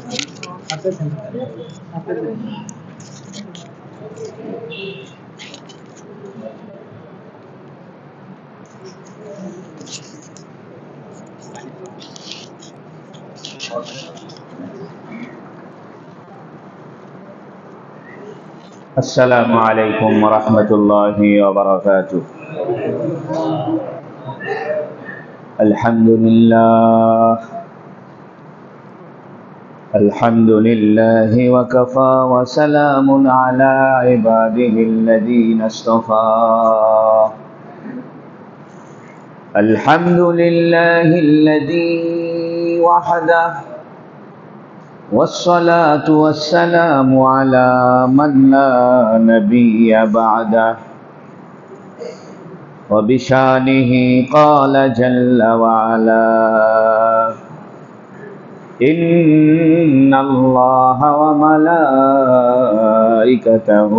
السلام عليكم ورحمة الله وبركاته. الحمد لله وكفى وسلام على عباده الذين اصطفى. الحمد لله الذي وحده والصلاة والسلام على من لا نبي بعده. وبشانه قال جل وعلا: إن الله وملائكته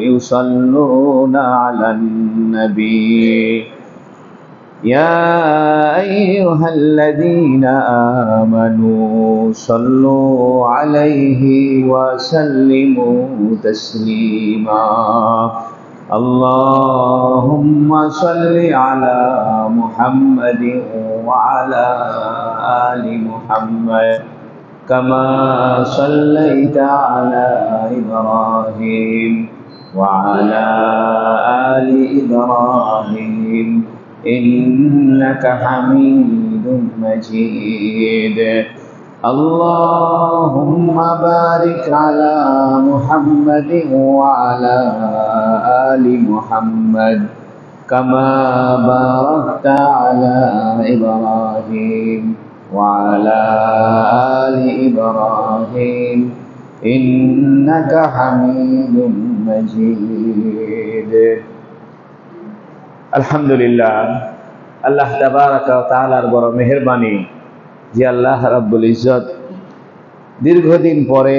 يصلون على النبي يا أيها الذين آمنوا صلوا عليه وسلموا تسليما. اللهم صل على محمد وعلى آل محمد كما صليت على إبراهيم وعلى آل إبراهيم إنك حميد مجيد. اللهم بارك على محمد وعلى آل محمد كما باركت على إبراهيم وعلى آل إبراهيم إنك حميد مجيد. আলহামদুলিল্লাহ, আল্লাহ তাবারাকা ওয়া তাআলার বড় মেহেরবানি যে আল্লাহ রাব্বুল ইজ্জত দীর্ঘদিন পরে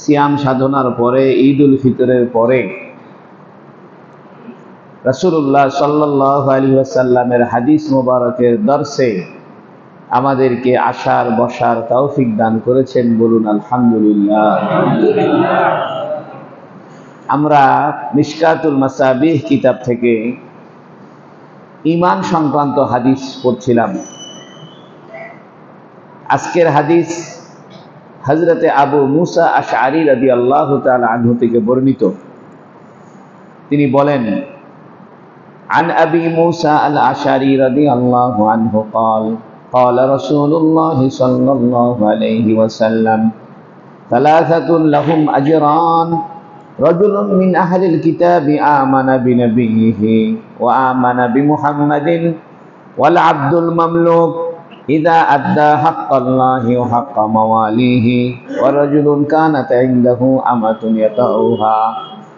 সিয়াম সাধনার পরে ঈদুল ফিতরের পরে রাসূলুল্লাহ সাল্লাল্লাহু আলাইহি ওয়াসাল্লামের হাদিস মোবারকের দর্সে আমাদেরকে আসার বসার তৌফিক দান করেছেন। বলুন আলহামদুলিল্লাহ। আমরা মিশকাতুল মাসাবিহ কিতাব থেকে ঈমান সংক্রান্ত হাদিস পড়ছিলাম। আজকের হাদিস হযরতে আবু মুসা আশআরী রাদিয়াল্লাহু তাআলা আনহু থেকে বর্ণিত। তিনি বলেন, আন আবি মুসা আল আশআরী রাদিয়াল্লাহু আনহু قال قال رسول الله صلى الله عليه وسلم ثلاثة لهم أجران رجل من أهل الكتاب آمن بنبيه وآمن بمحمد والعبد المملوك إذا أدى حق الله وحق مواليه ورجل كانت عنده أمة يطأها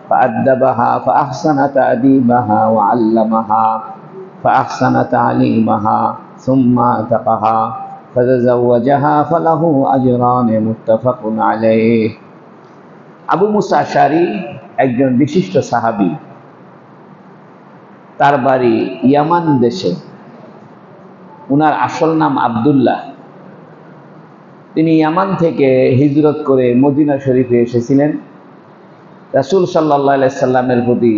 فأدبها فأحسن تأديبها وعلمها فأحسن تعليمها ثم أعتقها فتزوجها فله أجران متفق عليه. আবু মুসা আশআরী একজন বিশিষ্ট সাহাবী। তার বাড়ি ইয়ামান দেশে। উনার আসল নাম আব্দুল্লাহ। তিনি ইয়ামান থেকে হিজরত করে মদিনা শরীফে এসেছিলেন। রাসূল সাল্লাল্লাহু আলাইহি সাল্লামের প্রতি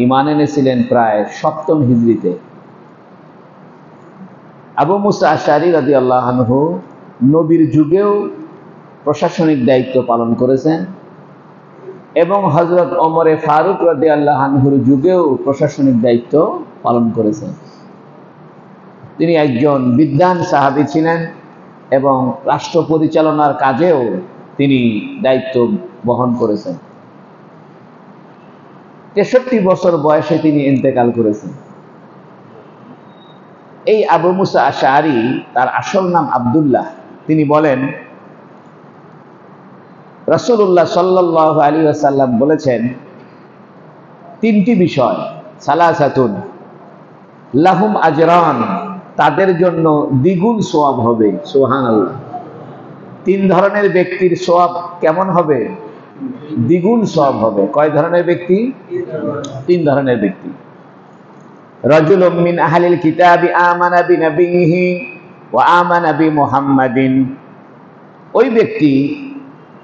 ঈমান এনেছিলেন প্রায় ৭ম হিজরিতে। আবু মুসা আশআরী রাদিয়াল্লাহু আনহু নবীর যুগেও প্রশাসনিক দায়িত্ব পালন করেছেন এবং হযরত ওমরে ফারুক রাদিয়াল্লাহু আনহুর যুগেও প্রশাসনিক দায়িত্ব পালন করেছেন। তিনি একজন বিদ্বান সাহাবী ছিলেন এবং রাষ্ট্র পরিচালনার কাজেও তিনি দায়িত্ব বহন করেছেন। ৬৩ বছর বয়সে তিনি ইন্তেকাল করেছেন। এই আবু মুসা আশআরী, তার আসল নাম আব্দুল্লাহ। তিনি বলেন, রাসূলুল্লাহ সাল্লাল্লাহু আলাইহি ওয়াসাল্লাম বলেছেন, তিনটি বিষয়, সালাসাতুন লাহুম আজরান, তাদের জন্য দ্বিগুণ সওয়াব হবে। সুবহানাল্লাহ। তিন ধরনের ব্যক্তির সওয়াব কেমন হবে? দ্বিগুণ সওয়াব হবে। কয় ধরনের ব্যক্তি? তিন ধরনের ব্যক্তি। রাজুলুম মিন আহলিল কিতাবি আমানা বিনবিহি ওয়া আমানা বিমুহাম্মাদিন। ওই ব্যক্তি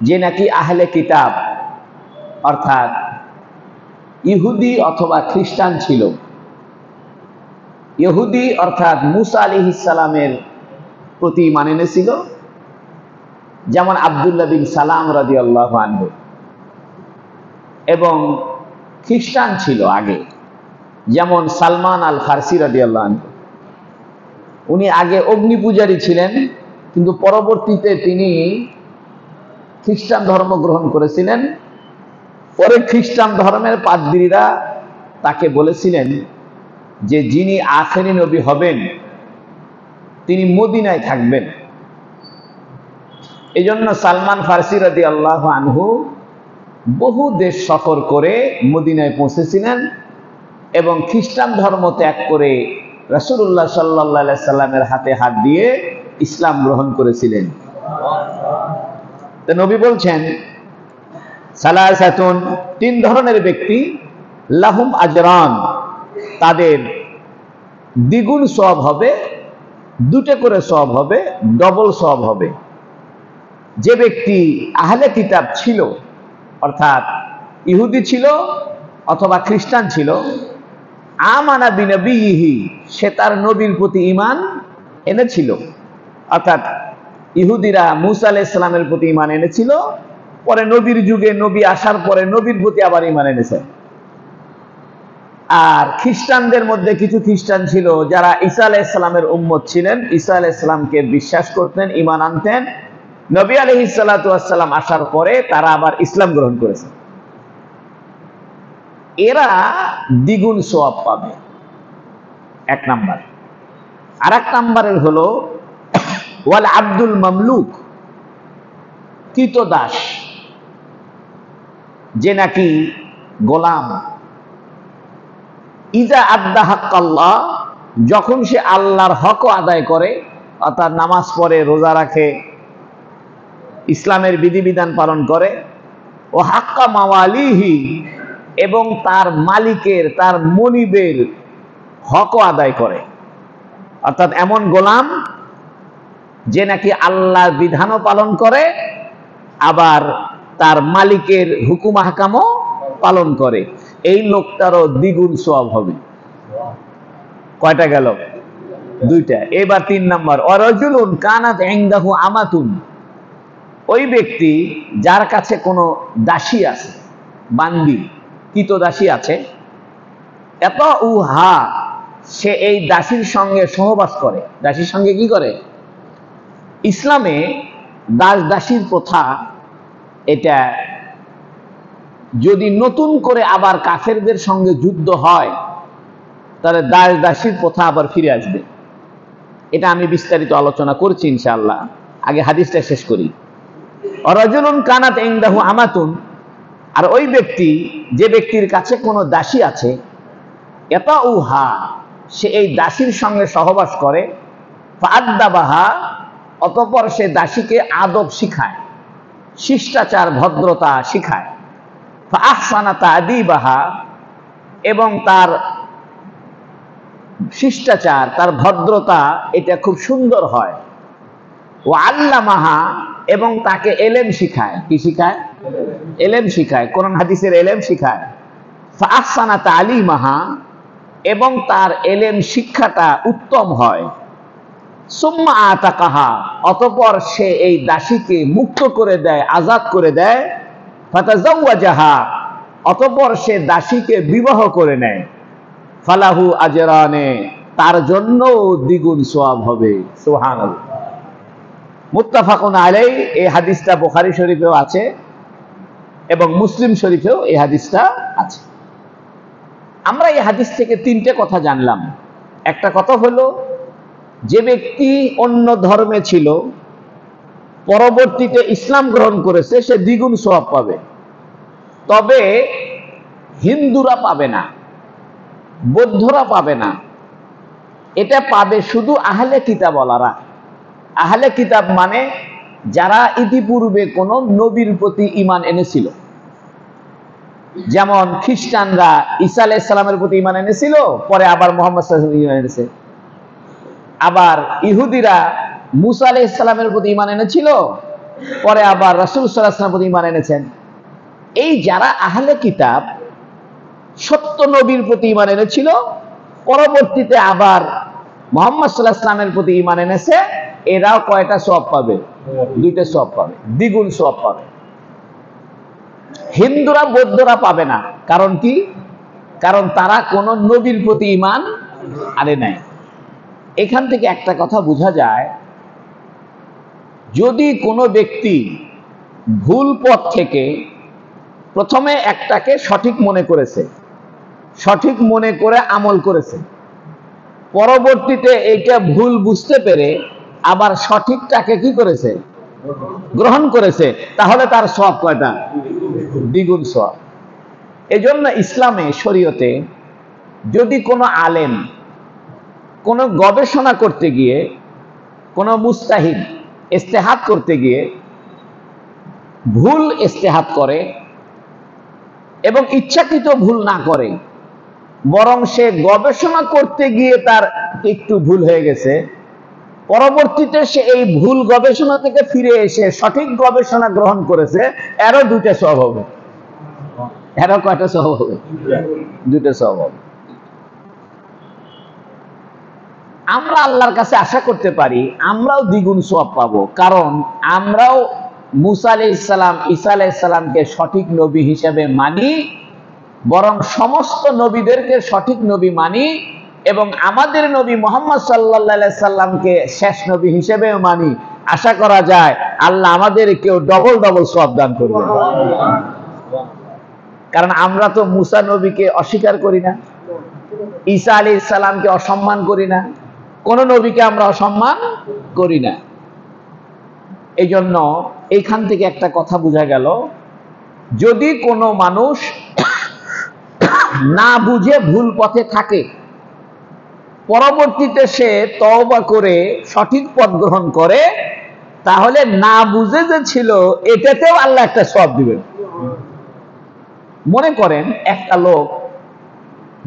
যে নাকি আহলে কিতাব অর্থাৎ ইহুদি অথবা খ্রিস্টান ছিল, ইহুদি অর্থাৎ মুসা আলাইহিস সালামের প্রতি ঈমান এনেছিল, যেমন আব্দুল্লাহ বিন সালাম রাদিয়াল্লাহু আনহু, এবং খ্রিস্টান ছিল আগে, যেমন সালমান আল ফারসি রাদিয়াল্লাহু আনহু। উনি আগে অগ্নি পূজারী ছিলেন, কিন্তু পরবর্তীতে তিনি খ্রিস্টান ধর্ম গ্রহণ করেছিলেন। পরে খ্রিস্টান ধর্মের পাদ্রীরা তাকে বলেছিলেন যে যিনি আখেরি নবী হবেন তিনি মদিনায় থাকবেন। এই জন্য সালমান ফারসি রাদিয়াল্লাহু আনহু বহু দেশ সফর করে মদিনায় পৌঁছেছিলেন এবং খ্রিস্টান ধর্ম ত্যাগ করে রাসূলুল্লাহ সাল্লাল্লাহু আলাইহি সাল্লামের হাতে হাত দিয়ে ইসলাম গ্রহণ করেছিলেন। তো নবী বলছেন সালাসাতুন, তিন ধরনের ব্যক্তি, লাহুম আজরান, তাদের দ্বিগুণ সওয়াব হবে, দুটো করে সওয়াব হবে, ডবল সওয়াব হবে। যে ব্যক্তি আহলে কিতাব ছিল অর্থাৎ ইহুদি ছিল অথবা খ্রিস্টান ছিল, আমানা বিনবিহি, সে তার নবীর প্রতি ঈমান এনেছিল, অর্থাৎ ইহুদিরা মুসা আলাইহিস সালামের প্রতি ঈমান এনেছিল, পরে নবীর যুগে নবী আসার পরে নবীর প্রতি আবার ঈমান এনেছে। আর খ্রিস্টানদের মধ্যে কিছু খ্রিস্টান ছিল যারা ঈসা আলাইহিস সালামের উম্মত ছিলেন, ঈসা আলাইহিস সালামকে বিশ্বাস করতেন, ঈমান আনতেন। নবী আলাইহিস সালাতু ওয়াস সালাম আসার পরে তারা আবার ইসলাম গ্রহণ করেছে। এরা দ্বিগুণ সওয়াব পাবে, এক নাম্বার। আর এক নাম্বারের হলো ওয়াল আব্দুল মামলুক, কৃতদাস, যে নাকি গোলাম। ইজা আদ্দা হাক্কাল্লাহ, যখন সে আল্লাহর হক আদায় করে, অর্থাৎ নামাজ পড়ে, রোজা রাখে, ইসলামের বিধিবিধান পালন করে, ও হাক্কা মাওয়ালিহি, এবং তার মালিকের, তার মনিবের হক আদায় করে, অর্থাৎ এমন গোলাম যে নাকি আল্লাহর বিধানও পালন করে, আবার তার মালিকের হুকুম আহকামও পালন করে, এই লোকটারও দ্বিগুণ সওয়াব হবে। কয়টা গেল? দুইটা। এবার তিন নাম্বার, ওয়ারাজুলুন কানাত ইনদাহু আমাতুন, ওই ব্যক্তি যার কাছে কোনো দাসী আছে, বান্দি, কৃতদাসী আছে, এত উহা, সে এই দাসীর সঙ্গে সহবাস করে। দাসীর সঙ্গে কি করে? ইসলামে দাস দাসীর প্রথা, এটা যদি নতুন করে আবার কাফেরদের সঙ্গে যুদ্ধ হয় তাহলে দাস দাসীর প্রথা আবার ফিরে আসবে। এটা আমি বিস্তারিত আলোচনা করছি ইনশাআল্লাহ। আগে হাদিসটা শেষ করি। রাজুলুন কানাত ইনদাহু আমাতুন, আর ওই ব্যক্তি, যে ব্যক্তির কাছে কোনো দাসী আছে, এটা উহা, সে এই দাসীর সঙ্গে সহবাস করে, ফাআদ্দাবাহা, অতঃপর সে দাসীকে আদব শিখায়, শিষ্টাচার, ভদ্রতা শিখায়, ফাআহসানা তা'দীবাহা, এবং তার শিষ্টাচার, তার ভদ্রতা এটা খুব সুন্দর হয়, ওয়া আল্লামাহা, এবং তাকে এলেম শিখায়। কি শিখায়? এলেম শিখায়, কোরআন হাদিসের এলেম শিখায়। ফাআহসানা তা'লীমাহা, এবং তার এলেম শিক্ষাটা উত্তম হয়। সুম্মা আতাকাহা, অতঃপর সে এই দাসীকে মুক্ত করে দেয়, আজাদ করে দেয়। ফাতাযাওয়াজাহা, অতঃপর সে দাসীকে বিবাহ করে নেয়। ফালাহু আজরানে, তার জন্য দ্বিগুণ সওয়াব হবে। সুবহানাল্লাহ। মুত্তাফাকুন আলাইহি, এই হাদিসটা বুখারী শরীফেও আছে এবং মুসলিম শরীফেও এই হাদিসটা আছে। আমরা এই হাদিস থেকে তিনটে কথা জানলাম। একটা কথা হলো, যে ব্যক্তি অন্য ধর্মে ছিল, পরবর্তীতে ইসলাম গ্রহণ করেছে, সে দ্বিগুণ সওয়াব পাবে। তবে হিন্দুরা পাবে না, বৌদ্ধরা পাবে না, এটা পাবে শুধু আহলে কিতাবওয়ালারা। আহলে কিতাব মানে যারা ইতিপূর্বে কোন নবীর প্রতি ঈমান এনেছিল। যেমন খ্রিস্টানরা ঈসা আলাইহিস সালামের প্রতি ঈমান এনেছিল, পরে আবার মুহাম্মদ সাল্লাল্লাহু আলাইহি ওয়াসাল্লাম ঈমান এনেছে। আবার ইহুদিরা মুসা আলাইহিস সালামের প্রতি ঈমান এনেছিল, পরে আবার রাসূল সাল্লাল্লাহু আলাইহি ওয়াসাল্লামের প্রতি ঈমান এনেছেন। এই যারা আহলে কিতাব সত্য নবীর প্রতি ঈমান এনেছিল, পরবর্তীতে আবার মুহাম্মদ সাল্লাল্লাহু আলাইহি ওয়াসাল্লামের প্রতি ঈমান এনেছে, এরাও কয়টা সওয়াব পাবে? দুইটা সওয়াব পাবে, দ্বিগুণ সওয়াব পাবে। হিন্দুরা বৌদ্ধরা পাবে না। কারণ কি? কারণ তারা কোন নবীর প্রতি ঈমান আনে নাই। এখান থেকে একটা কথা বোঝা যায়, যদি কোনো ব্যক্তি ভুল পথ থেকে প্রথমে একটাকে সঠিক মনে করেছে, সঠিক মনে করে আমল করেছে, পরবর্তীতে এইটা ভুল বুঝতে পেরে আবার সঠিকটাকে কি করেছে? গ্রহণ করেছে, তাহলে তার সওয়াব কয়টা? দ্বিগুণ সওয়াব। এজন্য ইসলামে শরীয়তে যদি কোনো আলেম কোনো গবেষণা করতে গিয়ে, কোনো মুস্তাহিদ ইজতিহাদ করতে গিয়ে ভুল ইজতিহাদ করে এবং ইচ্ছাকৃত ভুল না করে, বরং সে গবেষণা করতে গিয়ে তার একটু ভুল হয়ে গেছে, পরবর্তীতে সে এই ভুল গবেষণা থেকে ফিরে এসে সঠিক গবেষণা গ্রহণ করেছে, এরও দুইটা সওয়াব হবে। এরও কয়টা সওয়াব হবে? দুইটা সওয়াব হবে। আমরা আল্লাহর কাছে আশা করতে পারি আমরাও দ্বিগুণ সওয়াব পাবো, কারণ আমরাও মুসা আলাইহিস সালাম, ঈসা আলাইহিস সালামকে সঠিক নবী হিসেবে মানি, বরং সমস্ত নবীদেরকে সঠিক নবী মানি, এবং আমাদের নবী মুহাম্মদ সাল্লাল্লাহু আলাইহি সাল্লামকে শেষ নবী হিসেবেও মানি। আশা করা যায় আল্লাহ আমাদেরকেও ডবল ডবল সওয়াব দান করবে। কারণ আমরা তো মুসা নবীকে অস্বীকার করি না, ঈসা আলাইহিস সালামকে অসম্মান করি না, কোন নবীকে আমরা অসম্মান করি না। এই জন্য এইখান থেকে একটা কথা বোঝা গেল, যদি কোনো মানুষ না বুঝে ভুল পথে থাকে, পরবর্তীতে সে তওবা করে সঠিক পথ গ্রহণ করে, তাহলে না বুঝে যে ছিল এটাতেও আল্লাহ একটা সওয়াব দিবেন। মনে করেন একটা লোক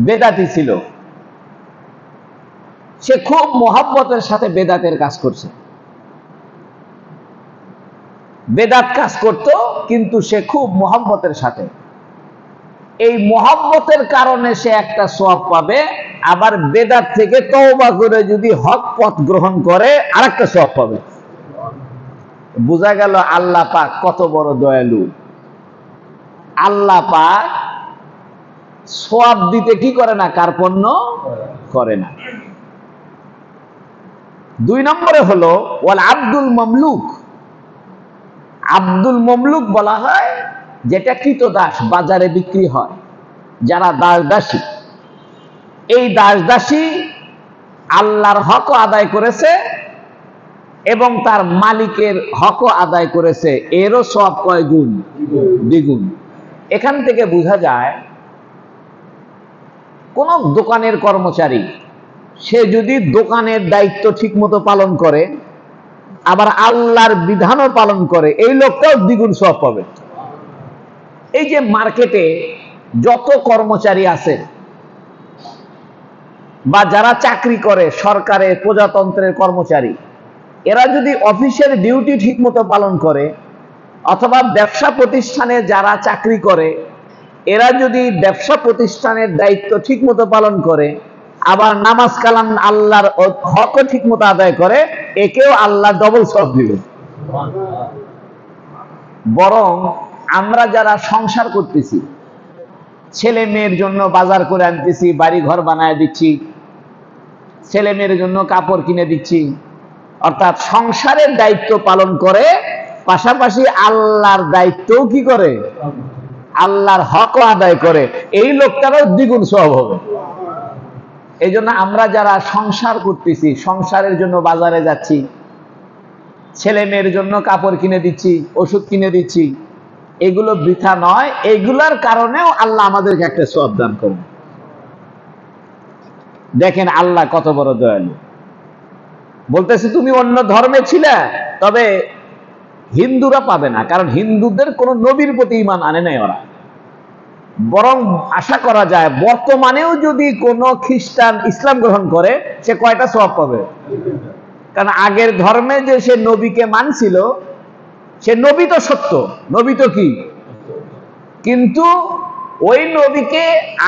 বেদাতি ছিল, সে খুব মহব্বতের সাথে বেদাতের কাজ করছে, বেদাত কাজ করত, কিন্তু সে খুব মহব্বতের সাথে। এই মহব্বতের কারণে সে একটা সওয়াব পাবে, আবার বেদাত থেকে তওবা করে যদি হক পথ গ্রহণ করে আরেকটা সওয়াব পাবে। বোঝা গেল আল্লাহ পাক কত বড় দয়ালু। আল্লাহ পাক সওয়াব দিতে কি করে না? কার্পণ্য করে না। দুই নম্বরে হলো ওয়াল আব্দুল মামলুক। আব্দুল মামলুক বলা হয় যেটা কৃতদাস, বাজারে বিক্রি হয়, যারা দাস দাসী। এই দাস দাসী আল্লাহর হক আদায় করেছে এবং তার মালিকের হক আদায় করেছে, এরও সওয়াব কয় গুণ? দ্বিগুণ। এখান থেকে বোঝা যায় কোন দোকানের কর্মচারী সে যদি দোকানের দায়িত্ব ঠিকমতো পালন করে, আবার আল্লাহর বিধানও পালন করে, এই লোকটাও দ্বিগুণ সওয়াব পাবে। এই যে মার্কেটে যত কর্মচারী আছে বা যারা চাকরি করে, সরকারের প্রজাতন্ত্রের কর্মচারী, এরা যদি অফিসের ডিউটি ঠিকমতো পালন করে, অথবা ব্যবসা প্রতিষ্ঠানে যারা চাকরি করে এরা যদি ব্যবসা প্রতিষ্ঠানের দায়িত্ব ঠিকমতো পালন করে, আবার নামাজ কালাম আল্লাহর হক ঠিকমতো আদায় করে, একেও আল্লাহ ডবল সওয়াব দিবে। বরং আমরা যারা সংসার করতেছি, ছেলে মেয়ের জন্য বাজার করে আনতেছি, বাড়ি ঘর বানায় দিচ্ছি, ছেলে মেয়ের জন্য কাপড় কিনে দিচ্ছি, অর্থাৎ সংসারের দায়িত্ব পালন করে, পাশাপাশি আল্লাহর দায়িত্বও কি করে? আল্লাহর হক আদায় করে, এই লোকটারও দ্বিগুণ সওয়াব হবে। এই জন্য আমরা যারা সংসার করতেছি, সংসারের জন্য বাজারে যাচ্ছি, ছেলে মেয়ের জন্য কাপড় কিনে দিচ্ছি, ওষুধ কিনে দিচ্ছি, এগুলো বৃথা নয়, এগুলার কারণেও আল্লাহ আমাদেরকে একটা সওয়াব দান করবে। দেখেন আল্লাহ কত বড় দয়ালু। বলতেছে তুমি অন্য ধর্মে ছিলে, তবে হিন্দুরা পাবে না, কারণ হিন্দুদের কোন নবীর প্রতি ঈমান আনে নাই ওরা। বরং আশা করা যায় বর্তমানেও যদি কোন খ্রিস্টান ইসলাম গ্রহণ করে, সে কয়টা সওয়াব পাবে? কারণ আগের ধর্মে যে সে নবীকে মানছিল, সে নবী তো সত্য, নবী তো কি, কিন্তু ওই নবীকে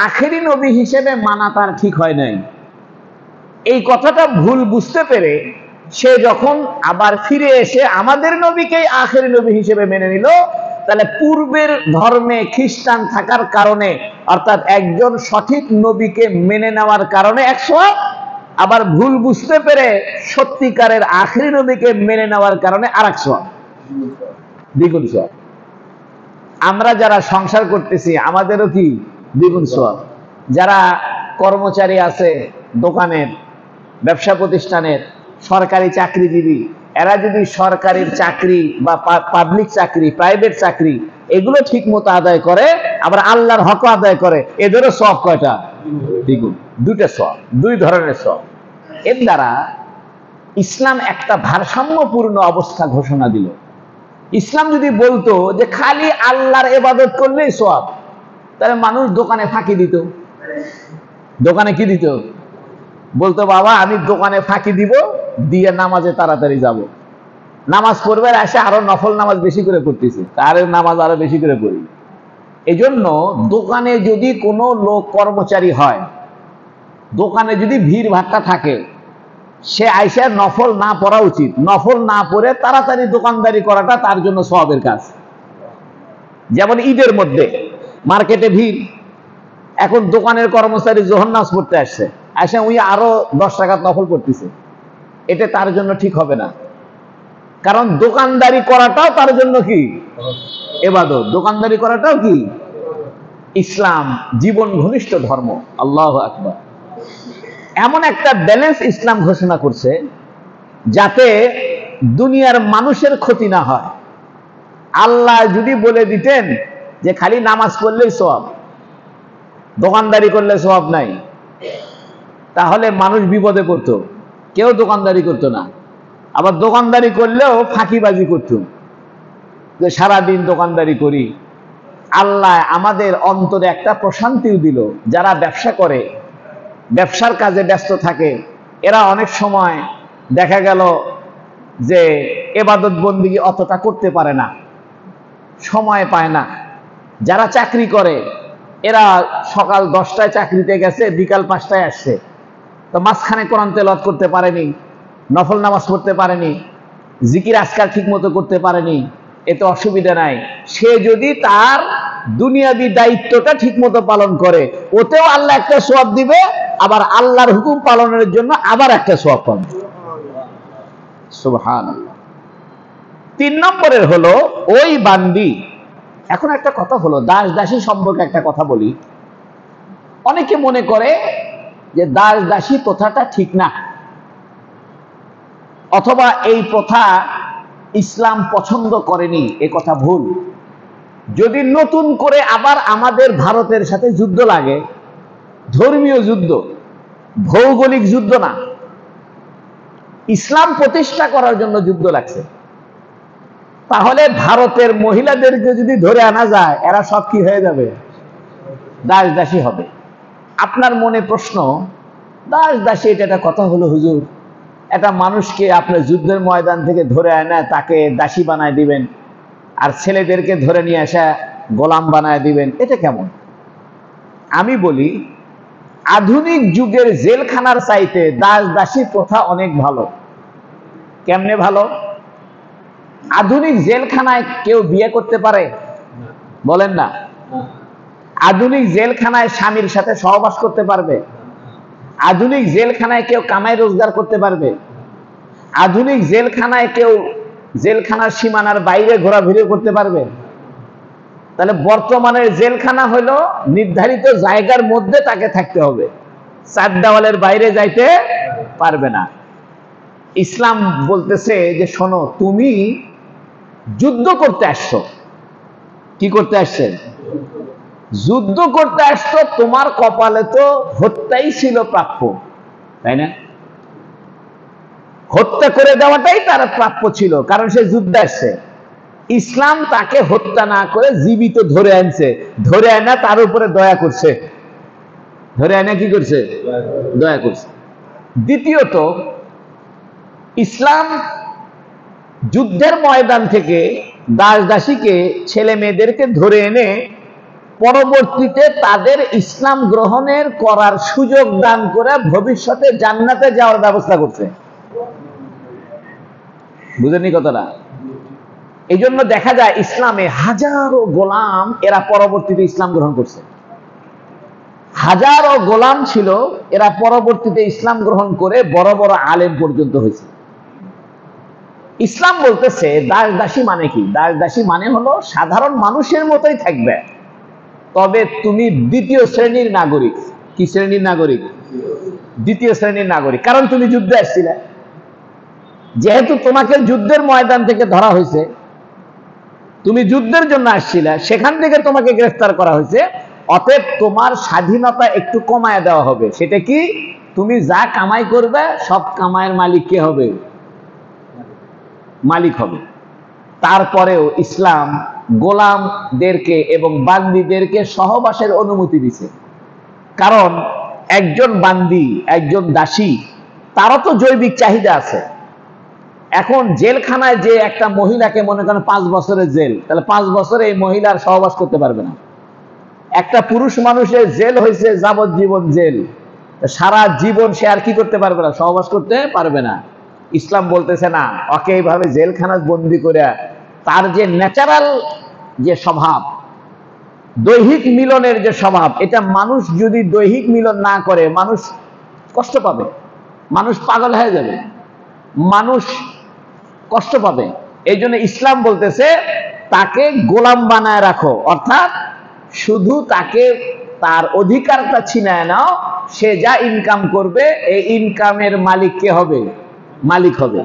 আখেরি নবী হিসেবে মানা তার ঠিক হয় নাই। এই কথাটা ভুল বুঝতে পেরে সে যখন আবার ফিরে এসে আমাদের নবীকেই আখেরি নবী হিসেবে মেনে নিল, তাহলে পূর্বের ধর্মে খ্রিস্টান থাকার কারণে, অর্থাৎ একজন সঠিক নবীকে মেনে নেওয়ার কারণে 100, আবার ভুল বুঝতে পেরে সত্যিকারের আখেরি নবীকে মেনে নেওয়ার কারণে আর 100, দ্বিগুণ সওয়াব। আমরা যারা সংসার করতেছি আমাদেরও কি দ্বিগুণ সওয়াব। যারা কর্মচারী আছে দোকানের, ব্যবসা প্রতিষ্ঠানের, সরকারি চাকরিজীবী, এরা যদি সরকারি চাকরি বা পাবলিক চাকরি, প্রাইভেট চাকরি এগুলো ঠিক মতো আদায় করে, আবার আল্লাহর হক আদায় করে, এদেরও সওয়াব কয়টা? দ্বিগুণ। দুইটা সওয়াব, দুই ধরনের সওয়াব। এর দ্বারা ইসলাম একটা ভারসাম্যপূর্ণ অবস্থা ঘোষণা দিল। ইসলাম যদি বলতো যে খালি আল্লাহর ইবাদত করলেই সওয়াব, তাহলে মানুষ দোকানে ফাঁকি দিত। দোকানে কি দিত? বলতো বাবা আমি দোকানে ফাঁকি দিব, দিয়ে নামাজে তাড়াতাড়ি যাব, নামাজ পড়বে, এসে আরো নফল নামাজ বেশি করে পড়তেছে, তার নামাজ আরো বেশি করে পড়ি। এই জন্য দোকানে যদি কোনো লোক কর্মচারী হয়, দোকানে যদি ভিড় ভাট্টা থাকে, সে আইসা নফল না পড়া উচিত। নফল না পড়ে তাড়াতাড়ি দোকানদারি করাটা তার জন্য সওয়াবের কাজ। যেমন ঈদের মধ্যে মার্কেটে ভিড়, এখন দোকানের কর্মচারী যোহর নামাজ পড়তে আসছে, আসে উনি আরো 10 টাকা নফল পড়তেছে, এটা তার জন্য ঠিক হবে না। কারণ দোকানদারি করাটাও তার জন্য কি ইবাদত, দোকানদারি করাটাও কি ইসলাম জীবন ঘনিষ্ঠ ধর্ম। আল্লাহু আকবার। এমন একটা ব্যালেন্স ইসলাম ঘোষণা করছে যাতে দুনিয়ার মানুষের ক্ষতি না হয়। আল্লাহ যদি বলে দিতেন যে খালি নামাজ পড়লেই সওয়াব, দোকানদারি করলে সওয়াব নাই, তাহলে মানুষ বিপদে পড়তো, কেউ দোকানদারি করতো না। আবার দোকানদারি করলেও ফাঁকিবাজি করতো, যে সারাদিন দোকানদারি করি। আল্লাহ আমাদের অন্তরে একটা প্রশান্তিও দিল। যারা ব্যবসা করে, ব্যবসার কাজে ব্যস্ত থাকে, এরা অনেক সময় দেখা গেল যে ইবাদত বন্দেগী অতটা করতে পারে না, সময় পায় না। যারা চাকরি করে, এরা সকাল 10টায় চাকরিতে গেছে, বিকাল 5টায় আসছে, তো মাঝখানে কোরআন তেলাওয়াত করতে পারেনি, নফল নামাজ পড়তে পারেনি, জিকির আজকার ঠিক মতো করতে পারেনি, এতে অসুবিধা নাই। সে যদি তার দুনিয়াবি দায়িত্বটা ঠিক মতো পালন করে, ওতেও আল্লাহ একটা সওয়াব দিবে, আবার আল্লাহর হুকুম পালনের জন্য আবার একটা সওয়াব পাবে। সুবহানাল্লাহ। 3 নম্বরের হলো ওই বান্দি। এখন একটা কথা হলো, দাস দাসী সম্পর্কে একটা কথা বলি। অনেকে মনে করে যে দাস দাসী প্রথাটা ঠিক না, অথবা এই প্রথা ইসলাম পছন্দ করেনি, এ কথা ভুল। যদি নতুন করে আবার আমাদের ভারতের সাথে যুদ্ধ লাগে, ধর্মীয় যুদ্ধ, ভৌগোলিক যুদ্ধ না, ইসলাম প্রতিষ্ঠা করার জন্য যুদ্ধ লাগছে, তাহলে ভারতের মহিলাদেরকে যদি ধরে আনা যায়, এরা সব কি হয়ে যাবে? দাস দাসী হবে। আপনার মনে প্রশ্ন, দাস দাসী এটা একটা কথা হলো হুজুর? একটা মানুষকে আপনার যুদ্ধের ময়দান থেকে ধরে আনা তাকে দাসী বানায় দিবেন, আর ছেলেদেরকে ধরে নিয়ে আসা গোলাম বানায় দিবেন, এটা কেমন? আমি বলি, আধুনিক যুগের জেলখানার চাইতে দাস দাসী প্রথা অনেক ভালো। কেমনে ভালো? আধুনিক জেলখানায় কেউ বিয়ে করতে পারে? বলেন না। আধুনিক জেলখানায় স্বামীর সাথে সহবাস করতে পারবে? আধুনিক জেলখানায় কেউ কামাই রোজগার করতে পারবে? আধুনিক জেলখানায় কেউ জেলখানার সীমানার বাইরে ঘোরাঘুরি করতে পারবে? তাহলে বর্তমানের জেলখানা হলো নির্ধারিত জায়গার মধ্যে তাকে থাকতে হবে, 4 দেওয়ালের বাইরে যাইতে পারবে না। ইসলাম বলতেছে যে শোনো, তুমি যুদ্ধ করতে আসছো। কি করতে আসছে? যুদ্ধ করতে আসছো, তোমার কপালে তো হত্যাই ছিল প্রাপ্য, তাই না? হত্যা করে দেওয়াটাই তার প্রাপ্য ছিল, কারণ সে যুদ্ধে আসছে। ইসলাম তাকে হত্যা না করে জীবিত ধরে আনছে, ধরে আনা তার উপরে দয়া করছে, ধরে আনা কি করছে? দয়া করছে। দ্বিতীয়ত, ইসলাম যুদ্ধের ময়দান থেকে দাস দাসীকে, ছেলে মেয়েদেরকে ধরে এনে পরবর্তীতে তাদের ইসলাম গ্রহণের করার সুযোগ দান করে ভবিষ্যতে জান্নাতে যাওয়ার ব্যবস্থা করছে। বুঝেননি কথাটা? এই জন্য দেখা যায় ইসলামে হাজারো গোলাম এরা পরবর্তীতে ইসলাম গ্রহণ করছে। হাজারো গোলাম ছিল, এরা পরবর্তীতে ইসলাম গ্রহণ করে বড় বড় আলেম পর্যন্ত হয়েছে। ইসলাম বলতেছে দাস দাসী মানে কি? দাস দাসী মানে হলো সাধারণ মানুষের মতোই থাকবে, তবে তুমি দ্বিতীয় শ্রেণীর নাগরিক। কি শ্রেণীর নাগরিক? দ্বিতীয় শ্রেণীর নাগরিক। কারণ তুমি যুদ্ধে আসছিলে, যেহেতু তোমাকে যুদ্ধের ময়দান থেকে ধরা হয়েছে, তুমি যুদ্ধের জন্য আসছিলে, সেখান থেকে তোমাকে গ্রেফতার করা হয়েছে, অতএব তোমার স্বাধীনতা একটু কমায় দেওয়া হবে। সেটা কি? তুমি যা কামাই করবে সব কামাইয়ের মালিক কে হবে? মালিক হবে। তারপরেও ইসলাম গোলামদেরকে এবং বান্দীদেরকে সহবাসের অনুমতি দিছে। কারণ একজন বান্দী, একজন দাসী, তারও তো জৈবিক চাহিদা আছে। এখন জেলখানায় যে একটা মহিলাকে মনে করেন 5 বছরের জেল, তাহলে 5 বছরে এই মহিলার সহবাস করতে পারবে না। একটা পুরুষ মানুষের জেল হয়েছে যাবজ্জীবন জেল, সারা জীবন সে আর কি করতে পারবে না? সহবাস করতে পারবে না। ইসলাম বলতেছে না, ওকে এইভাবে জেলখানায় বন্দি করে তার যে ন্যাচারাল যে স্বভাব, দৈহিক মিলনের যে স্বভাব, এটা মানুষ যদি দৈহিক মিলন না করে মানুষ কষ্ট পাবে, মানুষ পাগল হয়ে যাবে, মানুষ কষ্ট পাবে। এই জন্য ইসলাম বলতেছে তাকে গোলাম বানায় রাখো, অর্থাৎ শুধু তাকে তার অধিকারটা ছিনায় নাও। সে যা ইনকাম করবে এই ইনকামের মালিক কে হবে? মালিক হবে।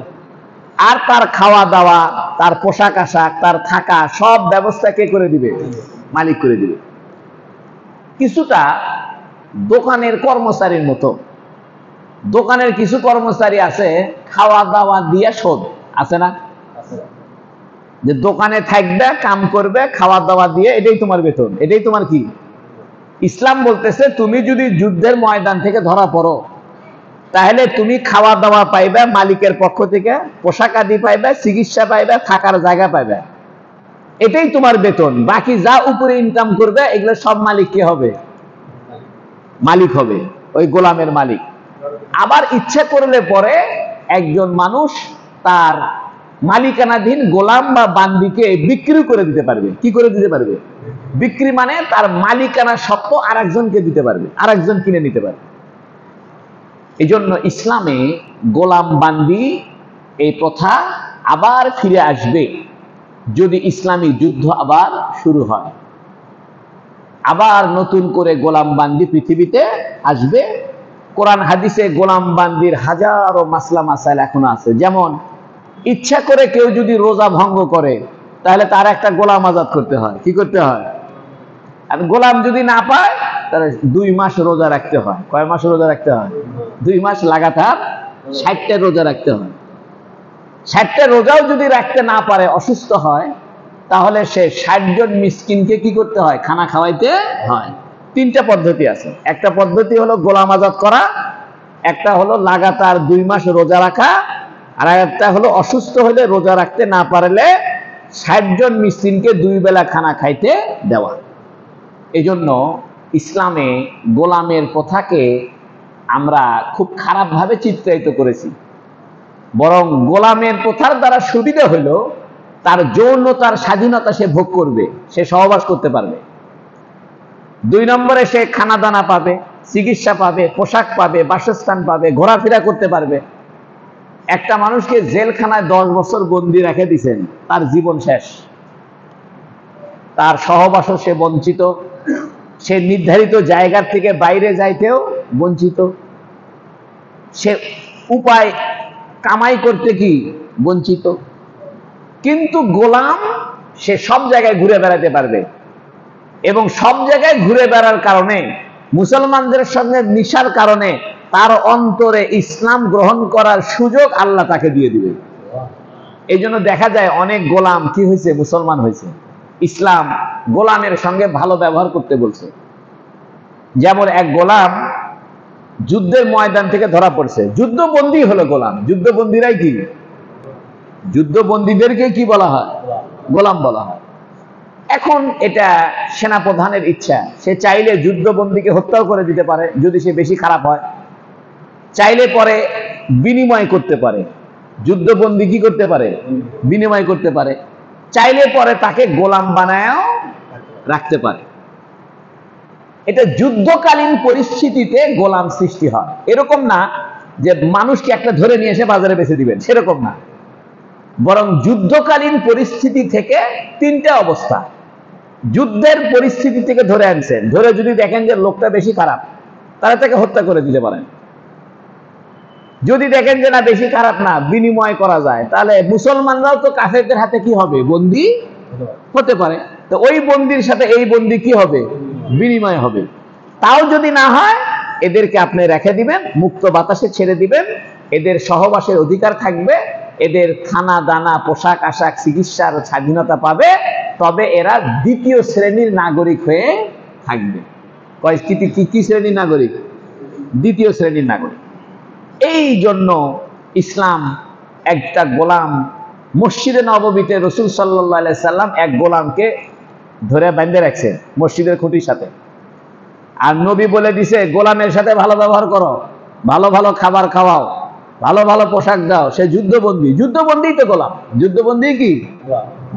আর তার খাওয়া দাওয়া, তার পোশাক আশাক, তার থাকা, সব ব্যবস্থা কে করে দিবে? মালিক করে দিবে। কিছুটা দোকানের কর্মচারীর মতো। দোকানের কিছু কর্মচারী আছে খাওয়া দাওয়া দিয়ে শোধ, আছে না? যে দোকানে থাকবে, কাম করবে, খাওয়া দাওয়া দিয়ে, এটাই তোমার বেতন, এটাই তোমার কি? ইসলাম বলতেছে তুমি যদি যুদ্ধের ময়দান থেকে ধরা পড়ো, তাহলে তুমি খাওয়া দাওয়া পাইবে মালিকের পক্ষ থেকে, পোশাক আদি পাইবে, চিকিৎসা পাইবে, থাকার জায়গা পাইবে, এটাই তোমার বেতন। বাকি যা উপরে ইনকাম করবে এগুলো সব মালিক কে হবে? মালিক হবে, ওই গোলামের মালিক। আবার ইচ্ছে করলে পরে একজন মানুষ তার মালিকানাধীন গোলাম বা বান্দিকে বিক্রি করে দিতে পারবে। কি করে দিতে পারবে? বিক্রি মানে তার মালিকানা সত্ত্ব আরেকজনকে দিতে পারবে, আরেকজন কিনে নিতে পারবে। এই জন্য ইসলামে গোলাম বান্দি এই প্রথা আবার ফিরে আসবে যদি ইসলামী যুদ্ধ আবার শুরু হয়। আবার নতুন করে গোলাম বান্দি পৃথিবীতে আসবে। কোরআন হাদিসে গোলাম বান্দির হাজারো মাসলা মাসাইল এখনো আছে। যেমন ইচ্ছা করে কেউ যদি রোজা ভঙ্গ করে তাহলে তার একটা গোলাম আজাদ করতে হয়। কি করতে হয়? আর গোলাম যদি না পায় তাহলে 2 মাস রোজা রাখতে হয়। কয় মাস রোজা রাখতে হয়? 2 মাস লাগাতার 60টা রোজা রাখতে হয়। 60টা রোজাও যদি রাখতে না পারে, অসুস্থ হয়, তাহলে সে 60 জন মিসকিনকে কি করতে হয়? খানা খাওয়াইতে হয়। 3টা পদ্ধতি আছে। একটা পদ্ধতি হলো গোলাম আজাদ করা, একটা হলো লাগাতার 2 মাস রোজা রাখা, আর একটা হলো অসুস্থ হলে রোজা রাখতে না পারলে 60 জন মিসকিনকে 2 বেলা খানা খাইতে দেওয়া। এই জন্য ইসলামে গোলামের প্রথাকে আমরা খুব খারাপভাবে চিত্রায়িত করেছি। বরং গোলামের প্রথার দ্বারা সুবিধা হলো তার যৌনতার স্বাধীনতা সে ভোগ করবে, সে সহবাস করতে পারবে। 2 নম্বরে সে খানা দানা পাবে, চিকিৎসা পাবে, পোশাক পাবে, বাসস্থান পাবে, ঘোরাফেরা করতে পারবে। একটা মানুষকে জেলখানায় 10 বছর বন্দি রেখে দিয়েছেন, তার জীবন শেষ, তার সহবাসও সে বঞ্চিত, সে নির্ধারিত জায়গার থেকে বাইরে যাইতেও বঞ্চিত, সে উপায় কামাই করতে কি বঞ্চিত। কিন্তু গোলাম সে সব জায়গায় ঘুরে বেড়াতে পারবে, এবং সব জায়গায় ঘুরে বেড়ার কারণে, মুসলমানদের সঙ্গে মিশার কারণে তার অন্তরে ইসলাম গ্রহণ করার সুযোগ আল্লাহ তাকে দিয়ে দিবে। এই জন্য দেখা যায় অনেক গোলাম কি হয়েছে? মুসলমান হয়েছে। ইসলাম গোলামের সঙ্গে ভালো ব্যবহার করতে বলছে। যেমন এক গোলাম যুদ্ধের ময়দান থেকে ধরা পড়ছে, যুদ্ধবন্দী হলো গোলাম। যুদ্ধবন্দীরাই কি? যুদ্ধবন্দীদেরকে কি বলা হয়? গোলাম বলা হয়। এখন এটা সেনাপ্রধানের ইচ্ছা, সে চাইলে যুদ্ধবন্দীকে হত্যাও করে দিতে পারে যদি সে বেশি খারাপ হয়, চাইলে পরে বিনিময় করতে পারে, যুদ্ধবন্দী কি করতে পারে, বিনিময় করতে পারে, চাইলে পরে তাকে গোলাম বানায়ও রাখতে পারে। এটা যুদ্ধকালীন পরিস্থিতিতে গোলাম সৃষ্টি হয়। এরকম না যে মানুষকে একটা ধরে নিয়ে এসে বাজারে বেচে দিবেন, সেরকম না, বরং যুদ্ধকালীন পরিস্থিতি থেকে তিনটা অবস্থা। যুদ্ধের পরিস্থিতি থেকে ধরে আনছেন, ধরে যদি দেখেন যে লোকটা বেশি খারাপ, তাহলে তাকে হত্যা করে দিতে পারেন। যদি দেখেন যে না বেশি খারাপ না, বিনিময় করা যায়, তাহলে মুসলমানরাও তো কাফেরদের হাতে কি হবে, বন্দী হতে পারে, তো ওই বন্দির সাথে এই বন্দি কি হবে, বিনিময় হবে। তাও যদি না হয়, এদেরকে আপনি রেখে দিবেন, মুক্ত বাতাসে ছেড়ে দিবেন, এদের সহবাসের অধিকার থাকবে, এদের খানা দানা পোশাক আশাক চিকিৎসার স্বাধীনতা পাবে, তবে এরা দ্বিতীয় শ্রেণীর নাগরিক হয়ে থাকবে। কি শ্রেণীর নাগরিক? দ্বিতীয় শ্রেণীর নাগরিক। এই জন্য ইসলাম একটা গোলাম, মসজিদে নববীতে রাসূল সাল্লাল্লাহু আলাইহি সাল্লাম এক গোলামকে ধরে বেঁধে রাখছেন মসজিদের খুঁটির সাথে, আর নবী বলে দিছে গোলামের সাথে ভালো ব্যবহার করো, ভালো ভালো খাবার খাওয়াও, ভালো ভালো পোশাক দাও, সে যুদ্ধবন্দী। যুদ্ধবন্দী তো গোলাম, যুদ্ধবন্দী কি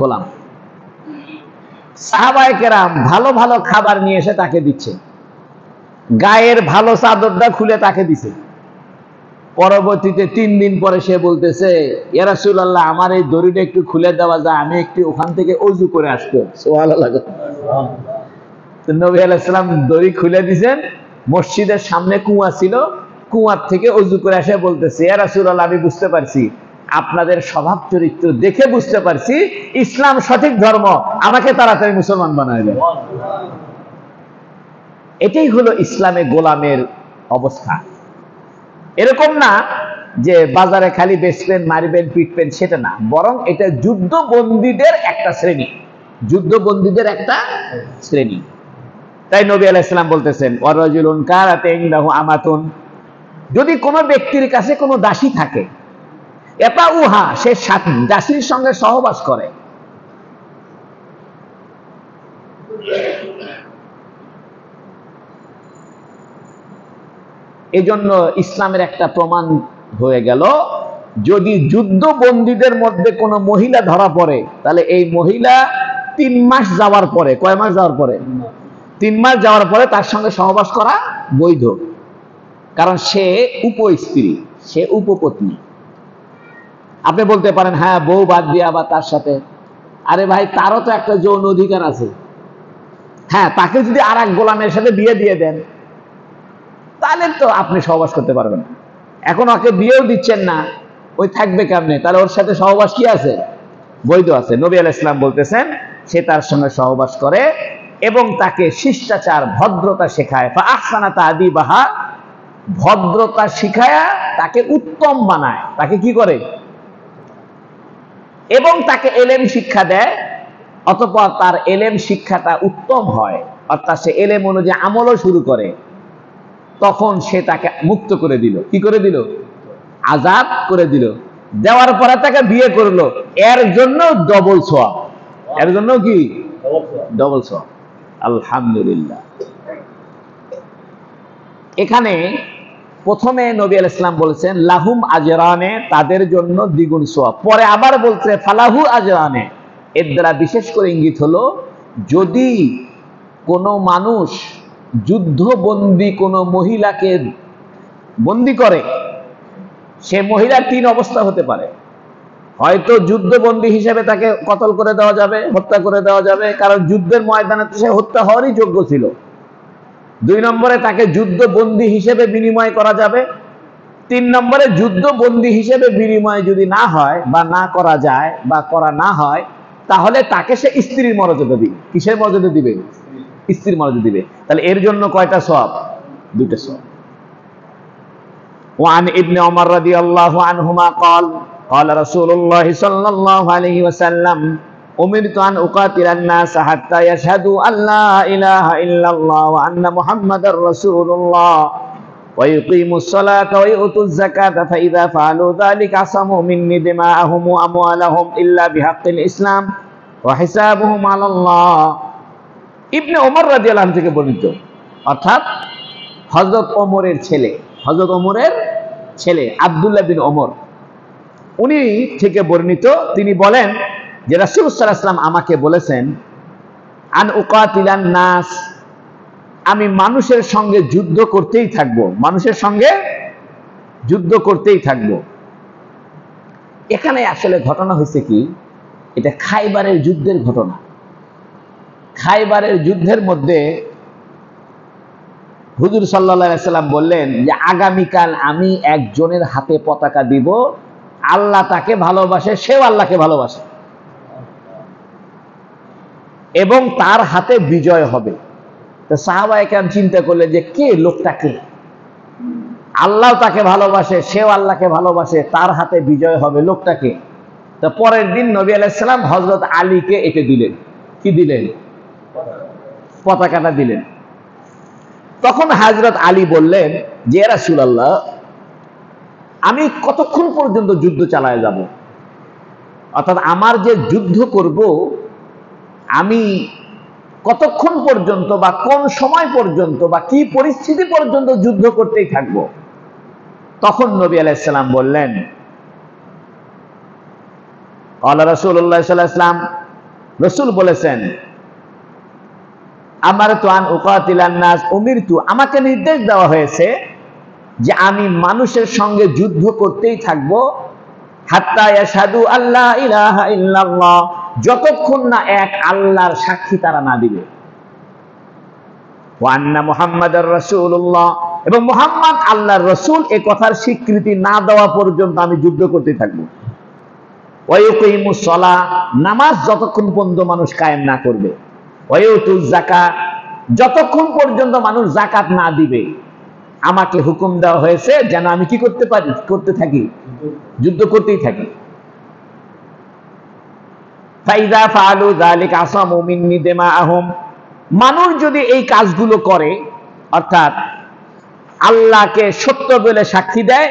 গোলাম। সাহাবায়ে কেরাম ভালো ভালো খাবার নিয়ে এসে তাকে দিচ্ছে, গায়ের ভালো চাদরটা খুলে তাকে দিছে। পরবর্তীতে 3 দিন পরে সে বলতেছে, ইয়া রাসূলুল্লাহ, আমার এই দড়িটা একটু খুলে দেওয়া যায়, আমি একটু ওখান থেকে ওযু করে আসবো। সুবহানাল্লাহ। তো নবী আলাইহিস সালাম দড়ি খুলে দিয়েছেন, মসজিদের সামনে কুয়া ছিল, কুয়ার থেকে ওযু করে এসে বলতেছে, ইয়া রাসূলুল্লাহ, আমি বুঝতে পারছি, আপনাদের স্বভাব চরিত্র দেখে বুঝতে পারছি ইসলাম সঠিক ধর্ম, আমাকে তাড়াতাড়ি মুসলমান বানায় দেন। এটাই হলো ইসলামে গোলামের অবস্থা। এরকম না যে বাজারে খালি বেচবেন, মারবেন, পিটবেন, সেটা না, বরং এটা যুদ্ধবন্দীদের একটা শ্রেণী, যুদ্ধবন্দীদের একটা শ্রেণী। তাই নবী আলাইহিস সালাম বলতেছেন, ওয়ারাজুলুন কারাত ইনদাহু আমাতুন, যদি কোনো ব্যক্তির কাছে কোনো দাসী থাকে, এটা উহা, সে দাসীর সঙ্গে সহবাস করে, এজন্য ইসলামের একটা প্রমাণ হয়ে গেল, যদি যুদ্ধবন্দীদের মধ্যে কোনো মহিলা ধরা পড়ে, তাহলে এই মহিলা 3 মাস যাওয়ার পরে, কয় মাস যাওয়ার পরে, 3 মাস যাওয়ার পরে তার সঙ্গে সহবাস করা বৈধ, কারণ সে উপস্ত্রী, সে উপপত্নী। আপনি বলতে পারেন, হ্যাঁ বউ বাদ দিয়ে আবার তার সাথে, আরে ভাই, তারও তো একটা যৌন অধিকার আছে। হ্যাঁ, তাকে যদি আর এক গোলামের সাথে বিয়ে দিয়ে দেন, তাহলে তো আপনি সহবাস করতে পারবেন না। এখন ওকে বিয়েও দিচ্ছেন না, ওই থাকবে কেমনে, তাহলে ওর সাথে সহবাস কি আছে, বৈধ আছে। নবী আলাইহিস সালাম বলতেছেন, সে তার সঙ্গে সহবাস করে এবং তাকে শিষ্টাচার, ভদ্রতা শেখায়, ফা আহসানা তা'দিবাহা, ভদ্রতা শিখায়া তাকে উত্তম বানায়, তাকে কি করে, এবং তাকে এলেম শিক্ষা দেয়, অতঃপর তার এলেম শিক্ষাটা উত্তম হয়, অর্থাৎ সে এলেম অনুযায়ী আমলও শুরু করে, তখন সে তাকে মুক্ত করে দিল। কি করে দিল? আজাদ করে দিল। দেওয়ার পরে তাকে বিয়ে করলো, এর জন্য ডবল সওয়াব, এর জন্য কি ডবল সওয়াব। আলহামদুলিল্লাহ। এখানে প্রথমে নবী আলাইহিস সালাম বলেছেন লাহুম আজরানে, তাদের জন্য দ্বিগুণ সওয়াব, পরে আবার বলছে ফালাহু আজরানে। এর দ্বারা বিশেষ করে ইঙ্গিত হলো, যদি কোনো মানুষ যুদ্ধবন্দী কোনো মহিলাকে বন্দী করে, সে মহিলার 3 অবস্থা হতে পারে। হয়তো যুদ্ধবন্দী হিসেবে তাকে কতল করে দেওয়া যাবে, হত্যা করে দেওয়া যাবে, কারণ যুদ্ধের ময়দানে তো সে হত্যা হওয়ারই যোগ্য ছিল। 2 নম্বরে তাকে যুদ্ধবন্দী হিসেবে বিনিময় করা যাবে। 3 নম্বরে যুদ্ধবন্দী হিসেবে বিনিময় যদি না হয় বা না করা যায় বা করা না হয়, তাহলে তাকে সে স্ত্রীর মর্যাদা দিবে। কিসের মর্যাদা দিবে? স্ত্রীর মর্যাদা দিবে। তাহলে এর জন্য কয়টা সওয়াব? 2টা সওয়াব। ওয়ান ইবনে ওমর রাদিয়াল্লাহু আনহুমা قال قال رسول الله صلى الله عليه وسلم أمرت أن أقاتل الناس حتى يشهدوا أن لا إله إلا الله وأن محمدا رسول الله ويقيموا الصلاة ويؤتوا الزكاة فإذا فعلوا ذلك عصموا مني دماءهم وأموالهم إلا بحق الإسلام ওয়া হিসাবুহুম আলাল্লাহ। ইবনে ওমর রাদিয়াল্লাহু আনহু থেকে বর্ণিত, অর্থাৎ হযরত ওমরের ছেলে আব্দুল্লাহ বিন ওমর, উনি থেকে বর্ণিত। তিনি বলেন যে রাসূল সাল্লাল্লাহু আলাইহি ওয়াসাল্লাম আমাকে বলেছেন, আন উকাতিলান নাস, আমি মানুষের সঙ্গে যুদ্ধ করতেই থাকবো। এখানে আসলে ঘটনা হয়েছে কি, এটা খাইবারের যুদ্ধের ঘটনা। খাইবারের যুদ্ধের মধ্যে হুজুর সাল্লাল্লাহু আলাইহি সাল্লাম বললেন যে আগামীকাল আমি একজনের হাতে পতাকা দিব, আল্লাহ তাকে ভালোবাসে, সেও আল্লাহকে ভালোবাসে, এবং তার হাতে বিজয় হবে। তো সাহাবায়ে কেরাম চিন্তা করলেন যে কে লোকটা, কে? আল্লাহ তাকে ভালোবাসে, সেও আল্লাহকে ভালোবাসে, তার হাতে বিজয় হবে, লোকটাকে। তো পরের দিন নবী আলাইহিস সালাম হযরত আলীকে এঁকে দিলেন। কি দিলেন? পতাকাটা দিলেন। তখন হযরত আলী বললেন যে ইয়া রাসূলুল্লাহ, আমি কতক্ষণ পর্যন্ত যুদ্ধ চালায় যাব? অর্থাৎ আমার যে যুদ্ধ করব, আমি কতক্ষণ পর্যন্ত বা কোন সময় পর্যন্ত বা কি পরিস্থিতি পর্যন্ত যুদ্ধ করতেই থাকব? তখন নবী আলাইহিস সালাম বললেন, ক্বালা রাসূলুল্লাহ সাল্লাল্লাহু আলাইহি ওয়াসাল্লাম, রাসূল বলেছেন, আমারতু আন উকাতিলান নাস, উমিরতু, আমাকে নির্দেশ দেওয়া হয়েছে যে আমি মানুষের সঙ্গে যুদ্ধ করতেই থাকব, হাত্তা ইয়াশহাদু আল্লা ইলাহা ইল্লাল্লাহ, যতক্ষণ না এক আল্লাহর সাক্ষী তারা না দিবে, ওয়া আন্না মুহাম্মাদার রাসূলুল্লাহ, এবং মুহাম্মদ আল্লাহর রাসূল এই কথার স্বীকৃতি না দেওয়া পর্যন্ত আমি যুদ্ধ করতে থাকব। ওয়া ইউকিমুস সালাহ, নামাজ যতক্ষণ পর্যন্ত মানুষ কায়েম না করবে, ওয়া ইউতুজ যাকাত, যতক্ষণ পর্যন্ত মানুষ যাকাত না দিবে, আমাকে হুকুম দেওয়া হয়েছে যেন আমি কি করতে থাকি? যুদ্ধ করতেই থাকি। ফাইযা ফাআলু যালিকা আসামু মিন্নি দিমাআহুম, মানুষ যদি এই কাজগুলো করে, অর্থাৎ আল্লাহকে সত্য বলে সাক্ষী দেয়,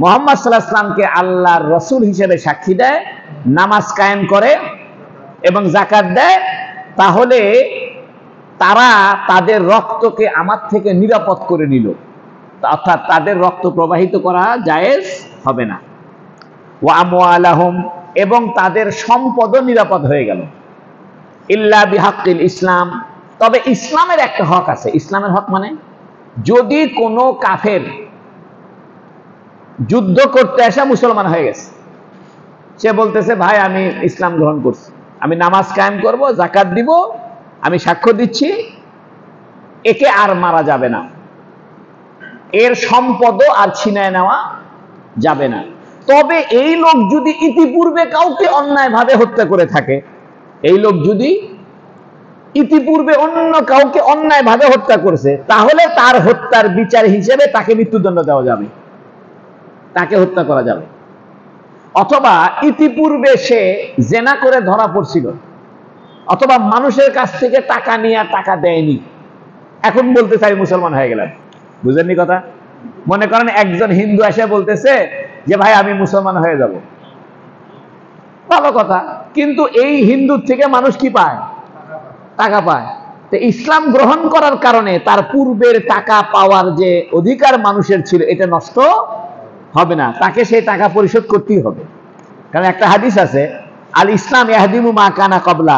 মুহাম্মদ সাল্লাল্লাহু আলাইহি ওয়াসাল্লামকে আল্লাহর রাসূল হিসেবে সাক্ষী দেয়, নামাজ কায়েম করে এবং যাকাত দেয়, তাহলে তারা তাদের রক্তকে আমার থেকে নিরাপদ করে নিল, অর্থাৎ তাদের রক্ত প্রবাহিত করা জায়েজ হবে না। ওয়া আমওয়ালাহুম, এবং তাদের সম্পদও নিরাপদ হয়ে গেল। ইল্লা বিহাক্কিল ইসলাম, তবে ইসলামের একটা হক আছে। ইসলামের হক মানে, যদি কোনো কাফের যুদ্ধ করতে আসা মুসলমান হয়ে গেছে, সে বলতেছে ভাই আমি ইসলাম গ্রহণ করছি, আমি নামাজ কায়েম করব, যাকাত দিব, আমি সাক্ষ্য দিচ্ছি, একে আর মারা যাবে না, এর সম্পদও আর ছিনায় নেওয়া যাবে না। তবে এই লোক যদি ইতিপূর্বে কাউকে অন্যায়ভাবে হত্যা করে থাকে, এই লোক যদি ইতিপূর্বে অন্য কাউকে অন্যায়ভাবে হত্যা করেছে, তাহলে তার হত্যার বিচার হিসেবে তাকে মৃত্যুদণ্ড দেওয়া যাবে, তাকে হত্যা করা যাবে। অথবা ইতিপূর্বে সে জেনা করে ধরা পড়ছিল, অথবা মানুষের কাছ থেকে টাকা নিয়ে টাকা দেয়নি, এখন বলতে চাই মুসলমান হয়ে গেলাম। বুঝেননি কথা? মনে করেন একজন হিন্দু এসে বলতেছে যে ভাই আমি মুসলমান হয়ে যাব, ভালো কথা, কিন্তু এই হিন্দুর থেকে মানুষ কি পায়? টাকা পায়। তো ইসলাম গ্রহণ করার কারণে তার পূর্বের টাকা পাওয়ার যে অধিকার মানুষের ছিল, এটা নষ্ট হবে না, তাকে সেই টাকা পরিশোধ করতেই হবে। কারণ একটা হাদিস আছে, আল ইসলাম ইয়াহদিমু মা কানা ক্বাবলা,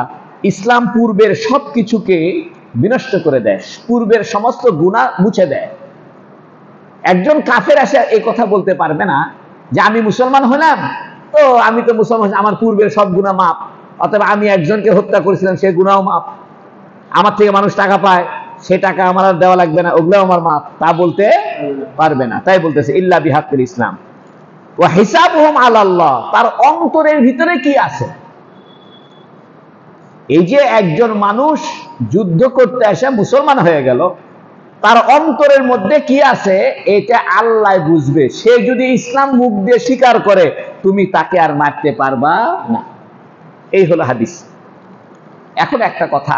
ইসলাম পূর্বের সবকিছুকে বিনষ্ট করে দেয়, পূর্বের সমস্ত গুনাহ মুছে দেয়। একজন কাফের এসে এই কথা বলতে পারবে না যে আমি মুসলমান হলাম তো আমি তো মুসলমান, আমার পূর্বের সব গুনাহ মাফ, অথবা আমি একজনকে হত্যা করেছিলাম সে গুনাহও মাফ, আমার থেকে মানুষ টাকা পায়, সে টাকা আমার আর দেওয়া লাগবে না, ওগুলো আমার মাফ, তা বলতে পারবে না। তাই বলতেছে ইল্লা বিহাক্কিল ইসলাম ওয়া হিসাবুহুম আলাল্লাহ, তার অন্তরের ভিতরে কি আছে। এই যে একজন মানুষ যুদ্ধ করতে এসে মুসলমান হয়ে গেল, তার অন্তরের মধ্যে কি আছে এটা আল্লাহ বুঝবে। সে যদি ইসলাম মুখ দিয়ে স্বীকার করে, তুমি তাকে আর মারতে পারবা না। এই হলো হাদিস। এখন একটা কথা,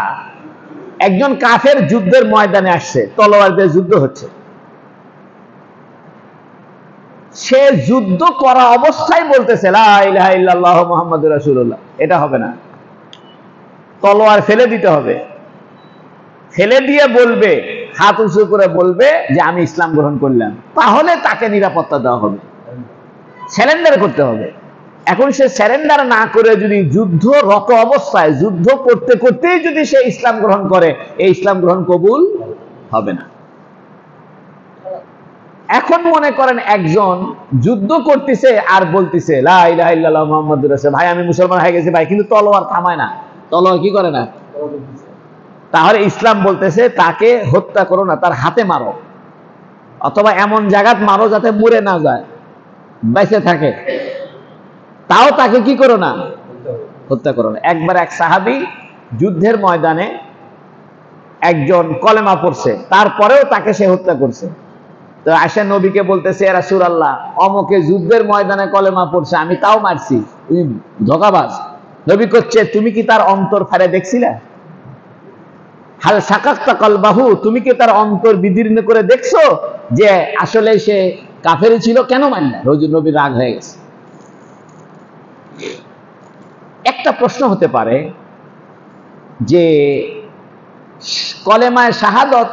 একজন কাফের যুদ্ধের ময়দানে আসছে, তলোয়ার দিয়ে যুদ্ধ হচ্ছে, সে যুদ্ধ করা অবস্থায় বলতেছে লা ইলাহা ইল্লাল্লাহ মুহাম্মাদুর রাসূলুল্লাহ, এটা হবে না। তলোয়ার ফেলে দিতে হবে, ফেলে দিয়ে বলবে, হাত উঁচু করে বলবে যে আমি ইসলাম গ্রহণ করলাম, তাহলে তাকে নিরাপত্তা দেওয়া হবে, স্যারেন্ডার করতে হবে। এখন সে স্যারেন্ডার না করে যদি যুদ্ধরত অবস্থায় যুদ্ধ করতে করতেই যদি সে ইসলাম গ্রহণ করে, এই ইসলাম গ্রহণ কবুল হবে না। এখন মনে করেন একজন যুদ্ধ করতেছে আর বলতেছে লা ইলাহা ইল্লাল্লাহ মুহাম্মাদুর রাসূলুল্লাহ, ভাই আমি মুসলমান হয়ে গেছি ভাই, কিন্তু তলোয়ার থামায় না, তলোয়ার কি করে না, তাহলে ইসলাম বলতেছে তাকে হত্যা করো না, তার হাতে মারো, অথবা এমন জায়গাত মারো যাতে মরে না যায়, বেঁচে থাকে, তাও তাকে কি করো না, হত্যা করো না। একবার এক সাহাবী যুদ্ধের ময়দানে একজন কলেমা পড়ছে, তারপরেও তাকে সে হত্যা করছে। তো আয়েশা নবীকে বলতেছে, ইয়া রাসূলুল্লাহ, অমুকে যুদ্ধের ময়দানে কলেমা পড়ছে, আমি তাও মারছি, তুমি ধোঁকাবাজ। নবী করছে, তুমি কি তার অন্তর ফাড়ে দেখছিলা? হাল শাকাক্তা কলবাহু, তুমি কি তার অন্তর বিদীর্ণ করে দেখছো যে আসলে সে কাফেরই ছিল, কেন মানলা? নবীর রাগ হয়ে গেছে। একটা প্রশ্ন হতে পারে যে কলেমায়ে শাহাদত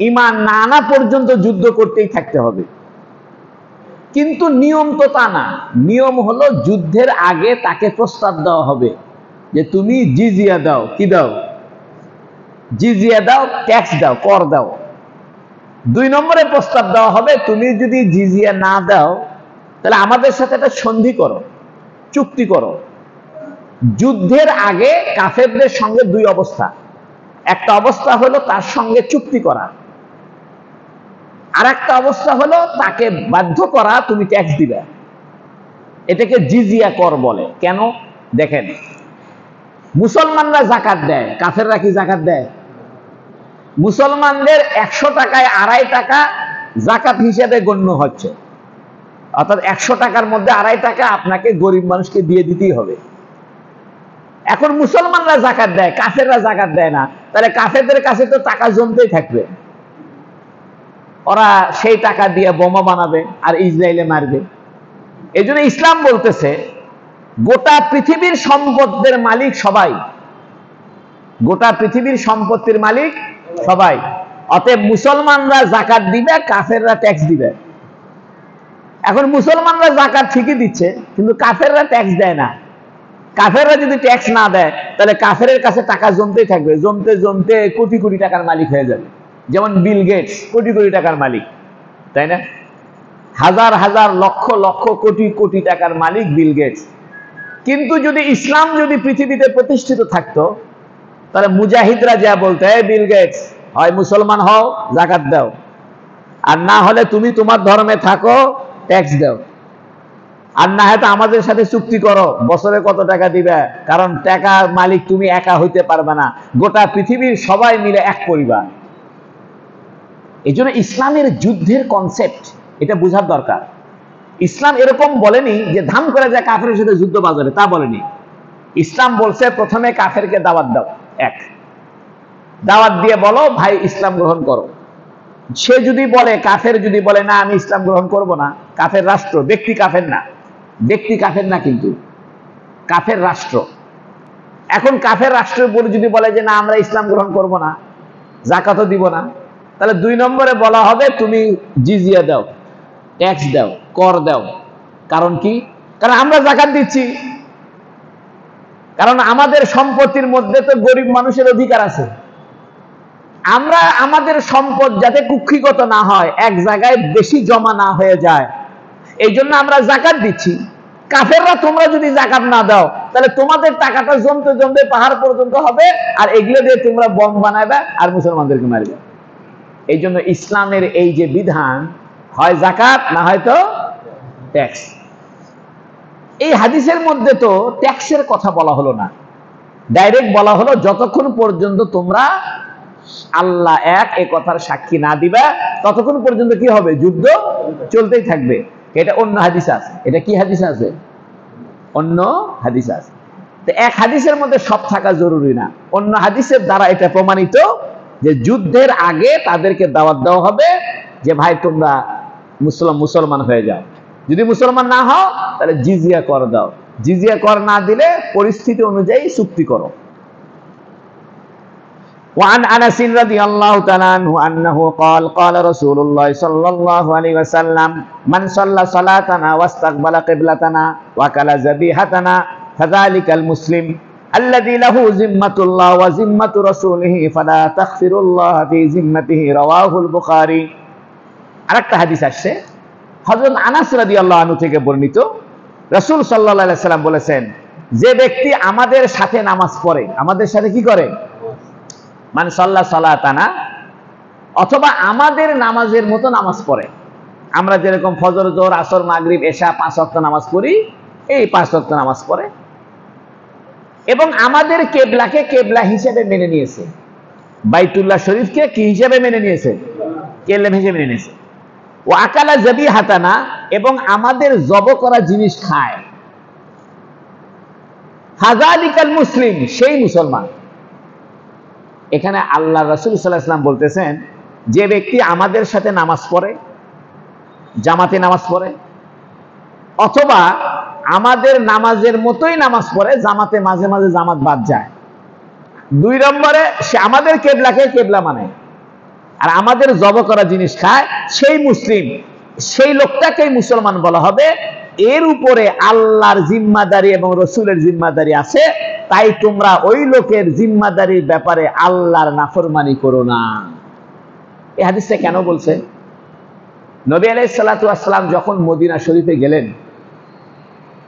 ঈমান না আনা পর্যন্ত যুদ্ধ করতেই থাকতে হবে, কিন্তু নিয়ম তো তা না। নিয়ম হলো যুদ্ধের আগে তাকে প্রস্তাব দেওয়া হবে যে তুমি জিজিয়া দাও, কি দাও, জিজিয়া দাও, ট্যাক্স দাও, কর দাও। 2 নম্বরে প্রস্তাব দেওয়া হবে, তুমি যদি জিজিয়া না দাও তাহলে আমাদের সাথে একটা সন্ধি করো, চুক্তি করো। যুদ্ধের আগে কাফেরদের সঙ্গে 2 অবস্থা, একটা অবস্থা হলো তার সঙ্গে চুক্তি করা, আর একটা অবস্থা হলো তাকে বাধ্য করা তুমি ট্যাক্স দিবে। এটাকে জিজিয়া কর বলে। কেন? দেখেন, মুসলমানরা যাকাত দেয়, কাফেররা কি যাকাত দেয়? মুসলমানদের 100 টাকায় 2.5 টাকা যাকাত হিসেবে গণ্য হচ্ছে, অর্থাৎ 100 টাকার মধ্যে 2.5 টাকা আপনাকে গরিব মানুষকে দিয়ে দিতেই হবে। এখন মুসলমানরা যাকাত দেয়, কাফেররা যাকাত দেয় না, তাহলে কাফেরদের কাছে তো টাকা জমতেই থাকবে, ওরা সেই টাকা দিয়ে বোমা বানাবে আর ইসরায়েলে মারবে। এই জন্য ইসলাম বলতেছে গোটা পৃথিবীর সম্পদের মালিক সবাই, গোটা পৃথিবীর সম্পত্তির মালিক সবাই, অতএব মুসলমানরা যাকাত দিবে, কাফেররা ট্যাক্স দিবে। এখন মুসলমানরা যাকাত ঠিকই দিচ্ছে, কিন্তু কাফেররা ট্যাক্স দেয় না। কাফেররা যদি ট্যাক্স না দেয় তাহলে কাফেরের কাছে টাকা জমতেই থাকবে, জমতে জমতে কোটি কোটি টাকার মালিক হয়ে যাবে। যেমন বিল গেটস কোটি কোটি টাকার মালিক, তাই না? হাজার হাজার লক্ষ লক্ষ কোটি কোটি টাকার মালিক বিল গেটস। কিন্তু যদি ইসলাম যদি পৃথিবীতে প্রতিষ্ঠিত থাকতো, তাহলে মুজাহিদরা যা বলতে, বিল গেটস হয় মুসলমান হও, যাকাত দাও, আর না হলে তুমি তোমার ধর্মে থাকো, ট্যাক্স দাও, আর না হয়তো আমাদের সাথে চুক্তি করো, বছরে কত টাকা দিবে, কারণ টাকার মালিক তুমি একা হইতে পারবে না, গোটা পৃথিবীর সবাই মিলে এক পরিবার। এই জন্য ইসলামের যুদ্ধের কনসেপ্ট এটা বোঝার দরকার। ইসলাম এরকম বলেনি যে ধাম করে যায় কাফেরের সাথে যুদ্ধ বাজারে, তা বলেনি। ইসলাম বলছে প্রথমে কাফেরকে দাওয়াত দাও, দাওয়াত দিয়ে বলো ভাই ইসলাম গ্রহণ করো। সে যদি বলে, কাফের যদি বলে না আমি ইসলাম গ্রহণ করব না, কাফের রাষ্ট্র, ব্যক্তি কাফের না, ব্যক্তি কাফের না, কিন্তু কাফের রাষ্ট্র। এখন কাফের রাষ্ট্র বলে যদি বলে যে না আমরা ইসলাম গ্রহণ করব না, যাকাতও দিব না, তাহলে 2 নম্বরে বলা হবে তুমি জিজিয়া দাও, ট্যাক্স দাও, কর দাও। কারণ কি? কারণ আমরা যাকাত দিচ্ছি, কারণ আমাদের সম্পত্তির মধ্যে তো গরিব মানুষের অধিকার আছে। আমরা আমাদের সম্পদ যাতে কুক্ষিগত না হয়, এক জায়গায় বেশি জমা না হয়ে যায়, এই জন্য আমরা যাকাত দিচ্ছি। কাফেররা তোমরা যদি যাকাত না দাও তাহলে তোমাদের টাকাটা জমতে জমতে পাহাড় পর্যন্ত হবে, আর এগুলো দিয়ে তোমরা বম বানাবে আর মুসলমানদেরকে মারবে। এই জন্য ইসলামের এই যে বিধান, হয় যাকাত না হয়তো ট্যাক্স। এই হাদিসের মধ্যে তো ট্যাক্সের কথা বলা হলো না, ডাইরেক্ট বলা হলো যতক্ষণ পর্যন্ত তোমরা আল্লাহ এক এ কথার সাক্ষী না দিবা ততক্ষণ পর্যন্ত কি হবে, যুদ্ধ চলতেই থাকবে। এটা অন্য হাদিস আছে। এটা কি হাদিস আছে? অন্য হাদিস আছে। তো এক হাদিসের মধ্যে সব থাকা জরুরি না, অন্য হাদিসের দ্বারা এটা প্রমাণিত যে যুদ্ধের আগে তাদেরকে দাওয়াত দেওয়া হবে যে ভাই তোমরা মুসলমান হয়ে যাও, যদি মুসলমান না হও তাহলে জিজিয়া কর দাও, জিজিয়া কর না দিলে পরিস্থিতি অনুযায়ী চুক্তি করো। وعن أنس رضي الله تعالى عنه أنه قال قال رسول الله صلى الله عليه وسلم من صلى صلاتنا واستقبل قبلتنا وأكل ذبيحتنا فذلك المسلم الذي له ذمة الله وذمة رسوله فلا تغفر الله في ذمته رواه البخاري. আরেকটা হাদিস আসছে হযরত আনাস রাদিয়াল্লাহু আনহু থেকে বর্ণিত, রাসূল সাল্লাল্লাহু আলাইহি সাল্লাম বলেছেন, যে ব্যক্তি আমাদের সাথে নামাজ পড়ে, আমাদের সাথে কি করে, মান সাল্লা সালাতানা, অথবা আমাদের নামাজের মতো নামাজ পড়ে, আমরা যেরকম ফজর যোহর আসর মাগরিব এশা 5 ওয়াক্ত নামাজ পড়ি, এই 5 ওয়াক্ত নামাজ পড়ে এবং আমাদের কেবলাকে কেবলা হিসেবে মেনে নিয়েছে, বাইতুল্লাহ শরীফকে কি হিসেবে মেনে নিয়েছে, কেবলা হিসেবে মেনে নিয়েছে। ও আকালা যাবিহাতানা, এবং আমাদের জব করা জিনিস খায়, ফাযালিকাল মুসলিম, সেই মুসলমান। এখানে আল্লাহ রাসূল সাল্লাল্লাহু আলাইহি ওয়াসাল্লাম বলতেছেন, যে ব্যক্তি আমাদের সাথে নামাজ পড়ে, জামাতে নামাজ পড়ে, অথবা আমাদের নামাজের মতোই নামাজ পড়ে, জামাতে মাঝে মাঝে জামাত বাদ যায়, 2 নম্বরে সে আমাদের কেবলাকে কেবলা মানে আর আমাদের জব করা জিনিস খায়, সেই মুসলিম, সেই লোকটাকেই মুসলমান বলা হবে। এর উপরে আল্লাহর জিম্মাদারি এবং রসুলের জিম্মাদারি আছে, তাই তোমরা ওই লোকের জিম্মাদারির ব্যাপারে আল্লাহর নাফরমানি করো না। এই হাদিসটা কেন বলছে? নবী আলাইহিস সালাতু ওয়াস সালাম যখন মদিনা শরীফে গেলেন,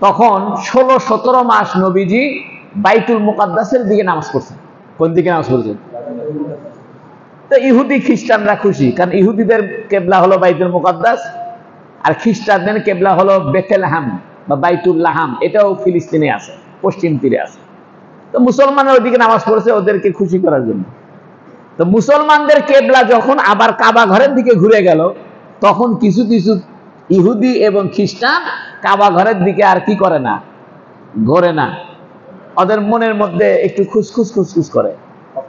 তখন 16-17 মাস নবীজি বাইতুল মুকাদ্দাসের দিকে নামাজ পড়ছেন। কোন দিকে নামাজ পড়ছেন? তো ইহুদি খ্রিস্টানরা খুশি, কারণ ইহুদিদের কেবলা হলো বাইতুল মুকাদ্দাস, আর খ্রিস্টানদের কেবলা হলো বেথলেহেম বা বাইতুল লাহাম, এটাও ফিলিস্তিনে আছে, পশ্চিম তীরে আছে। তো মুসলমানরা ওইদিকে নামাজ পড়ছে ওদেরকে খুশি করার জন্য। তো মুসলমানদের কেবলা যখন আবার কাবা ঘরের দিকে ঘুরে গেল, তখন কিছু কিছু ইহুদি এবং খ্রিস্টান কাবা ঘরের দিকে আর কি করে না, ঘোরে না। ওদের মনের মধ্যে একটু খুসখুস খুসখুস করে,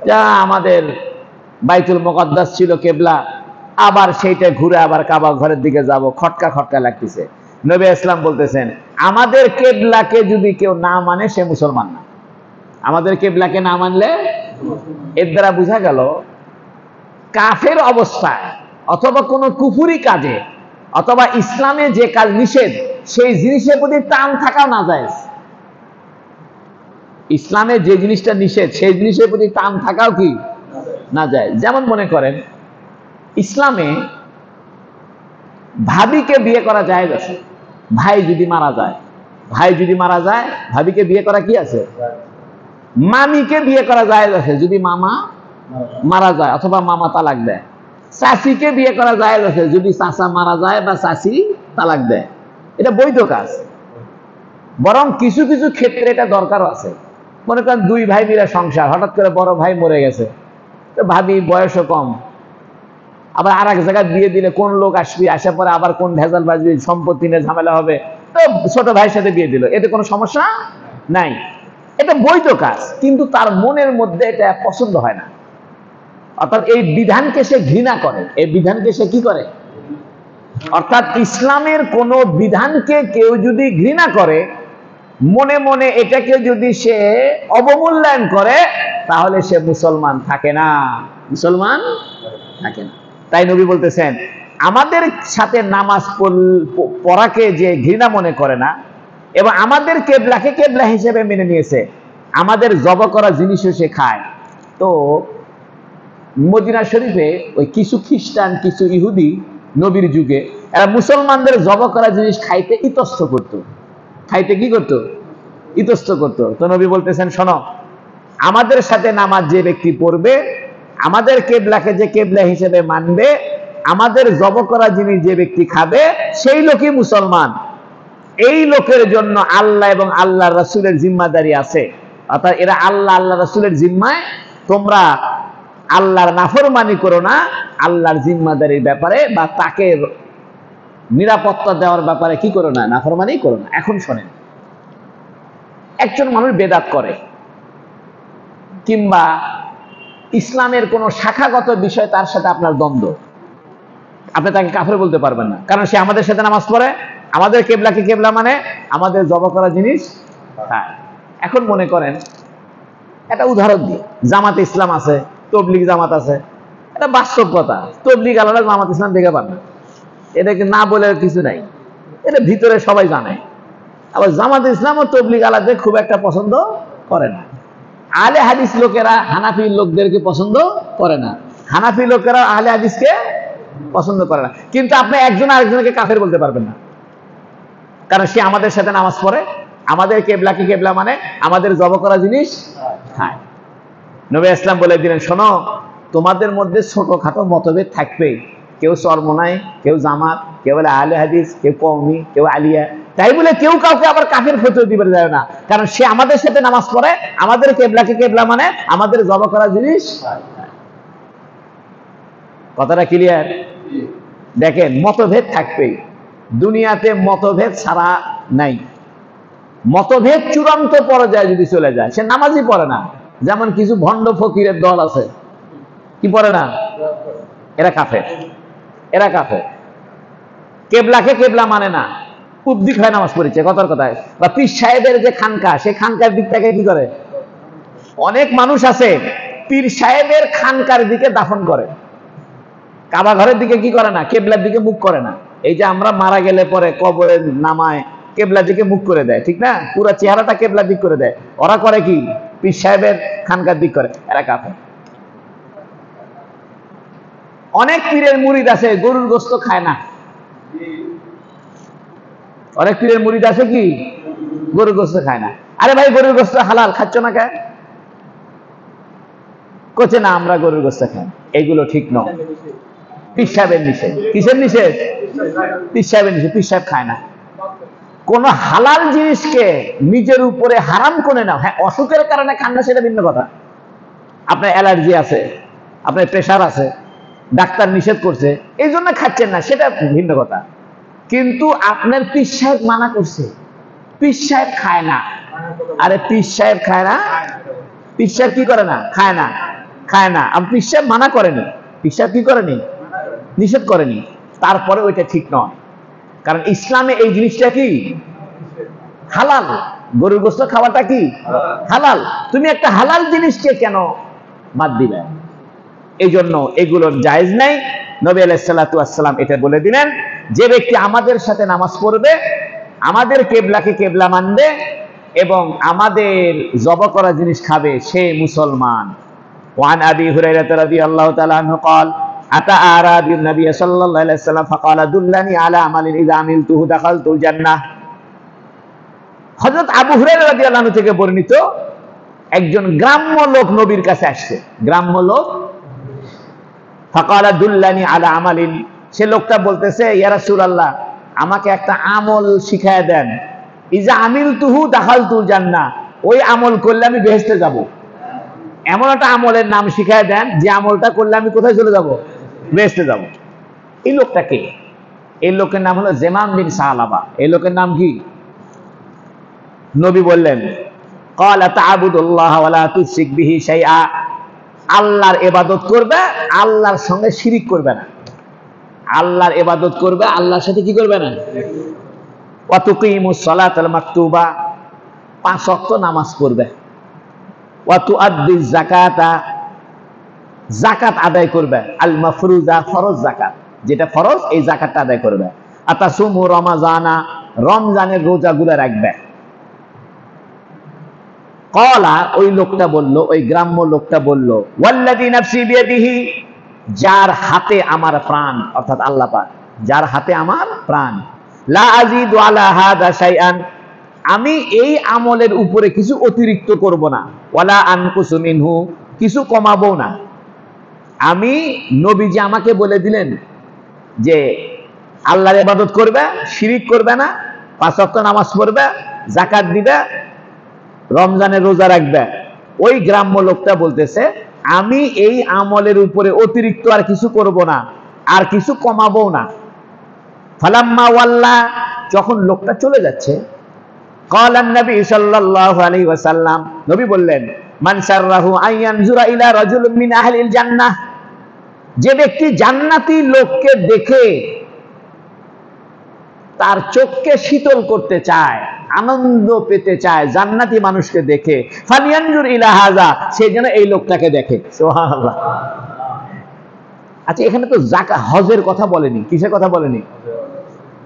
যা আমাদের বাইতুল মুকাদ্দাস ছিল কেবলা, আবার সেইটা ঘুরে আবার কাবা ঘরের দিকে যাব, খটকা খটকা লাগতেছে। নবী ইসলাম বলতেছেন, আমাদের কেবলাকে যদি কেউ না মানে সে মুসলমান না। আমাদের কেবলাকে না মানলে, এর দ্বারা বোঝা গেল কাফের অবস্থায় অথবা কোনো কুফরি কাজে অথবা ইসলামে যে কাজ নিষেধ, সেই জিনিসের প্রতি টান থাকাও না যায়। ইসলামে যে জিনিসটা নিষেধ, সেই জিনিসের প্রতি টান থাকাও কি না যায়। যেমন মনে করেন, ইসলামে ভাবিকে বিয়ে করা যায় আছে, ভাই যদি মারা যায়, ভাবিকে বিয়ে করা কি আছে? মামিকে বিয়ে করা যায় আছে, যদি মামা মারা যায় অথবা মামা তালাক দেয়। চাচিকে বিয়ে করা যায় আছে, যদি চাচা মারা যায় বা চাচি তালাক দেয়। এটা বৈধ কাজ। বরং কিছু কিছু ক্ষেত্রে এটা দরকারও আছে। মনে করেন 2 ভাই মিলে সংসার, হঠাৎ করে বড় ভাই মরে গেছে, তো ভাবি বয়সও কম, আবার আর এক জায়গায় বিয়ে দিলে কোন লোক আসবে, আসার পরে আবার কোন ভেজাল বাজবে, সম্পত্তি নিয়ে ঝামেলা হবে, তো ছোট ভাইয়ের সাথে বিয়ে দিল, এতে কোনো সমস্যা নাই। এটা বৈধ কাজ, কিন্তু তার মনের মধ্যে এটা পছন্দ হয় না, অর্থাৎ এই বিধানকে সে ঘৃণা করে। এই বিধানকে সে কি করে? অর্থাৎ ইসলামের কোন বিধানকে কেউ যদি ঘৃণা করে, মনে মনে এটাকে যদি সে অবমূল্যায়ন করে, তাহলে সে মুসলমান থাকে না, মুসলমান থাকে না। তাই নবী বলতেছেন, আমাদের সাথে নামাজ পড়াকে যে ঘৃণা মনে করে না এবং আমাদের কেবলাকে কেবলা হিসেবে মেনে নিয়েছে, আমাদের জব করা জিনিসও সে খায়। তো মদিনা শরীফে ওই কিছু খ্রিস্টান, কিছু ইহুদি নবীর যুগে এরা মুসলমানদের জব করা জিনিস খাইতে ইতস্ত করত। খাইতে কি করত? ইতস্ত করত। তো নবী বলতেছেন, শোনো, আমাদের সাথে নামাজ যে ব্যক্তি পড়বে, আমাদের কেবলাকে যে কেবলা হিসেবে মানবে, আমাদের জব করা জিনিস যে ব্যক্তি খাবে, সেই লোকই মুসলমান। এই লোকের জন্য আল্লাহ এবং আল্লাহ রাসূলের জিম্মাদারি আছে। অর্থাৎ এরা আল্লাহ রাসূলের জিম্মায়, তোমরা আল্লাহর নাফরমানি করো না, আল্লাহর জিম্মাদারির ব্যাপারে বা তাকে নিরাপত্তা দেওয়ার ব্যাপারে কি করো না, নাফরমানি করো না। এখন শোনেন, একজন মানুষ বেদাত করে কিংবা ইসলামের কোন শাখাগত বিষয় তার সাথে আপনার দ্বন্দ্ব, আপনি তাকে কাফের বলতে পারবেন না, কারণ সে আমাদের সাথে নামাজ পড়ে, আমাদের কেবলাকে কেবলা মানে, আমাদের জব করা জিনিস। হ্যাঁ, এখন মনে করেন একটা উদাহরণ দিই, জামাতে ইসলাম আছে, তবলিগ জামাত আছে, এটা বাস্তব কথা। তবলিগ আলাদা, জামাত ইসলাম দেখে পান না, এটাকে না বলে কিছু নাই, এটা ভিতরে সবাই জানে। আবার জামাত ইসলাম ও তবলিগ আলাদা খুব একটা পছন্দ করে না। আহলে হাদিস লোকেরা হানাফি লোকদেরকে পছন্দ করে না, হানাফি লোকেরা আহলে হাদিসকে পছন্দ করে না। কিন্তু আপনি একজন আরেকজনকে কাফের বলতে পারবেন না, কারণ সে আমাদের সাথে নামাজ পড়ে, আমাদের কেবলাকে কেবলা মানে, আমাদের জব করা জিনিস খায়। নবী ইসলাম বলে দিলেন, শোনো, তোমাদের মধ্যে ছোটখাটো মতভেদ থাকবে, কেউ চরমনাই, কেউ জামাত, কেউ বলে আহলে হাদিস, কেউ কওমি, কেউ আলিয়া, তাই বলে কেউ কাউকে আবার কাফের ফতোয়া দিতে যাবে না, কারণ সে আমাদের সাথে নামাজ পড়ে, আমাদের কেবলাকে কেবলা মানে, আমাদের জব করা জিনিস। কথাটা ক্লিয়ার? দেখেন, মতভেদ থাকবেই, দুনিয়াতে মতভেদ ছাড়া নাই। মতভেদ চূড়ান্ত পর্যায়ে যদি চলে যায়, সে নামাজই পড়ে না। যেমন কিছু ভণ্ড ফকিরের দল আছে, কি পড়ে না, এরা কাফের, এরা কাফের। কেবলাকে কেবলা মানে না, উদ্দিক হয় নামাজ পড়েছে কথার কথায়। বা পীর সাহেবের যে খানকা, সে খানকার দিকটাকে কি করে, অনেক মানুষ আছে পীর সাহেবের খানকার দিকে দাফন করে, কাবা ঘরের দিকে কি করে না, কেবলার দিকে মুখ করে না। এই যে আমরা মারা গেলে পরে কবরে নামায় কেবলার দিকে মুখ করে দেয়, ঠিক না, পুরো চেহারাটা কেবলার দিক করে দেয়, ওরা করে কি, পীর সাহেবের খানকার দিক করে, এরা কাফের। অনেক পীরের মুরিদ আছে গরুর গোশত খায় না, অনেক পীরের মুরিদ আছে কি গরুর গোশত খায় না। আরে ভাই, গরুর গোশত হালাল, খাচ্ছ না কেন? কোচে না, আমরা গরুর গোশত খাই, এগুলো ঠিক নয়, পীর সাহেবের নিষেধ। কিসের নিষেধ? পীর সাহেবের নিষেধ, পীর সাহেব খায় না। কোন হালাল জিনিসকে নিজের উপরে হারাম করে নাও, হ্যাঁ অসুখের কারণে খান না, সেটা ভিন্ন কথা। আপনার অ্যালার্জি আছে, আপনার প্রেশার আছে, ডাক্তার নিষেধ করছে, এই জন্য খাচ্ছেন না, সেটা ভিন্ন কথা। কিন্তু আপনার পীর সাহেব মানা করছে, পীর সাহেব খায় না। আরে পীর সাহেব খায় না, পীর সাহেব কি করে না, খায় না, খায় না। আর পীর সাহেব মানা করেনি, পীর সাহেব কি করেনি, নিষেধ করেনি, তারপরে ওইটা ঠিক নয়। কারণ ইসলামে এই জিনিসটা কি হালাল, গরুর গোশত খাওয়াটা কি হালাল। তুমি একটা হালাল জিনিসকে কেন বাদ দিবে? এই জন্য এগুলোর জায়েজ নাই। নবী আলাইহিস সালাতু ওয়াস সালাম এটা বলে দিলেন, যে ব্যক্তি আমাদের সাথে নামাজ পড়বে, আমাদের কেবলাকে কেবলা মানবে এবং আমাদের জব করা জিনিস খাবে, সে মুসলমান। ওয়ান আবি হুরায়রা রাদিয়াল্লাহু তাআলা আনহু قال আতা আরাবি নবী সাল্লাল্লাহু আলাইহি ওয়াসাল্লাম فقال দুল্লানি আলা আমালিন ইযা আমিলতুহু দাখালতুল জান্নাহ। হযরত আবু হুরায়রা রাদিয়াল্লাহু আনহু থেকে বর্ণিত, একজন গ্রাম্য লোক নবীর কাছে আসছে, গ্রাম্য লোক। فقال দুল্লানি আলা আমালিন, সে লোকটা বলতেছে, ইয়া রাসূলুল্লাহ, আমাকে একটা আমল শিখায় দেন, ইযা আমিলতুহু দাখালতুল জান্নাহ, ওই আমল করলে আমি বেহেশতে যাব। এমন একটা আমলের নাম শিখায় দেন যে আমলটা করলে আমি কোথায় চলে যাব, বেহেশতে যাব। এই লোকটা কে? এই লোকের নাম হলো জেমাম বিন সালাবা। এই লোকের নাম কি? নবী বললেন, ক্বালা তা'বুদুল্লাহ ওয়া লা তুশরিক বিহি শাইআ, আল্লাহর ইবাদত করবে, আল্লাহর সঙ্গে শিরিক করবে না। আল্লাহর ইবাদত করবে, আল্লাহর সাথে কি করবে না। ওয়া তুকিমুস সালাতাল মাকতুবা, 5 ওয়াক্ত নামাজ পড়বে। ওয়া তুআদ্দিজ যাকাতা, যাকাত আদায় করবে। আল মাফরুজা, ফরজ যাকাত, যেটা ফরজ এই যাকাতটা আদায় করবে। আতাসুমু রমাজানা, রমজানের রোজাগুলো রাখবে। ক্বালা, ওই লোকটা বলল, ওই গ্রাম্য লোকটা বলল, ওয়াল্লাযী নাফসি বিয়াদিহি, যার হাতে আমার প্রাণ, অর্থাৎ আল্লাহ পাক, যার হাতে আমার প্রাণ, লা আযীদু আলা হাযা শাইআন, আমি এই আমলের উপরে কিছু অতিরিক্ত করব না, ওয়ালা আনকুসু মিনহু, কিছু কমাবো না। আমি নবীজি আমাকে বলে দিলেন যে আল্লাহর ইবাদত করবে, শিরিক করবে না, 5 ওয়াক্ত নামাজ পড়বে, যাকাত দিবে, রমজানের রোজা রাখবে। ওই গ্রাম্য লোকটা বলতেছে, আমি এই আমলের উপরে অতিরিক্ত আর কিছু করব না, আর কিছু কমাবো না। ফালাম্মা ওয়াল্লা, যখন লোকটা চলে যাচ্ছে, ক্বালান নবী সাল্লাল্লাহু আলাইহি ওয়াসাল্লাম, নবী বললেন, মান সাররাহু আইয়ানজুরা ইলা রাজুলিন মিন আহলিল জান্নাহ, যে ব্যক্তি জান্নাতি লোককে দেখে তার চোখকে শীতল করতে চায়, আনন্দ পেতে চায় জান্নাতি মানুষকে দেখে, ফালিয়ানজুর ইলা হাযা, সে যেন এই লোকটাকে দেখে। সুবহানাল্লাহ। আচ্ছা, এখানে তো হজের কথা বলেনি, কিসের কথা বলেনি?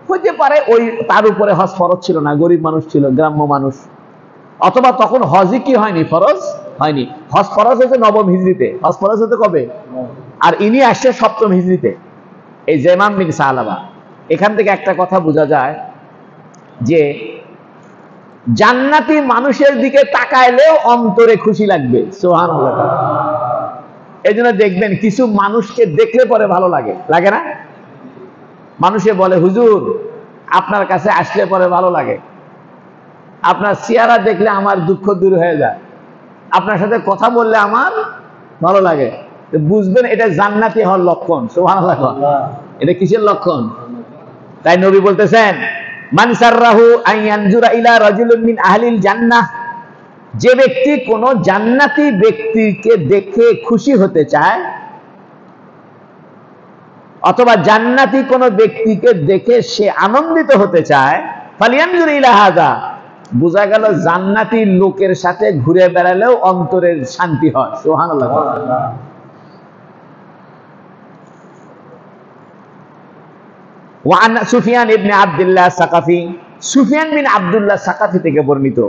হইতে পারে ওই তার উপরে হজ ফরজ ছিল না, গরিব মানুষ ছিল, গ্রাম্য মানুষ, অথবা তখন হজই কি হয়নি, ফরজ হয়নি। হজ ফরজ হয়েছে নবম হিজরিতে, হজ ফরজ হতে কবে? আর ইনি আসছে সপ্তম হিজরিতে, এই জেমাম বিন সালাবা। এখান থেকে একটা কথা বোঝা যায় যে জান্নাতি মানুষের দিকে তাকাইলেও অন্তরে খুশি লাগবে। সুবহানাল্লাহ। এই জন্য দেখবেন কিছু মানুষকে দেখলে পরে ভালো লাগে, লাগে না? মানুষে বলে, হুজুর আপনার কাছে আসলে পরে ভালো লাগে, আপনার চেহারা দেখলে আমার দুঃখ দূর হয়ে যায়, আপনার সাথে কথা বললে আমার ভালো লাগে। বুঝবেন এটা জান্নাতি হওয়ার লক্ষণ। সুবহানাল্লাহ। এটা কিসের লক্ষণ? তাই নবী বলতেছেন, মান সাররাহু আন ইয়ানজুরা ইলা রাজুলিন মিন আহলিল জান্নাহ, যে ব্যক্তি কোন জান্নাতি ব্যক্তিকে দেখে খুশি হতে চায়, অথবা জান্নাতি কোন ব্যক্তিকে দেখে সে আনন্দিত হতে চায়, ফালিয়ানজুর ইলা হাযা, বোঝা গেল জান্নাতি লোকের সাথে ঘুরে বেড়ালেও অন্তরের শান্তি হয়। সুবহানাল্লাহ। ওয়ান সুফিয়ান ইবনে আব্দুল্লাহ সাকাফি, সুফিয়ান বিন আব্দুল্লাহ সাকাফি থেকে বর্ণিত,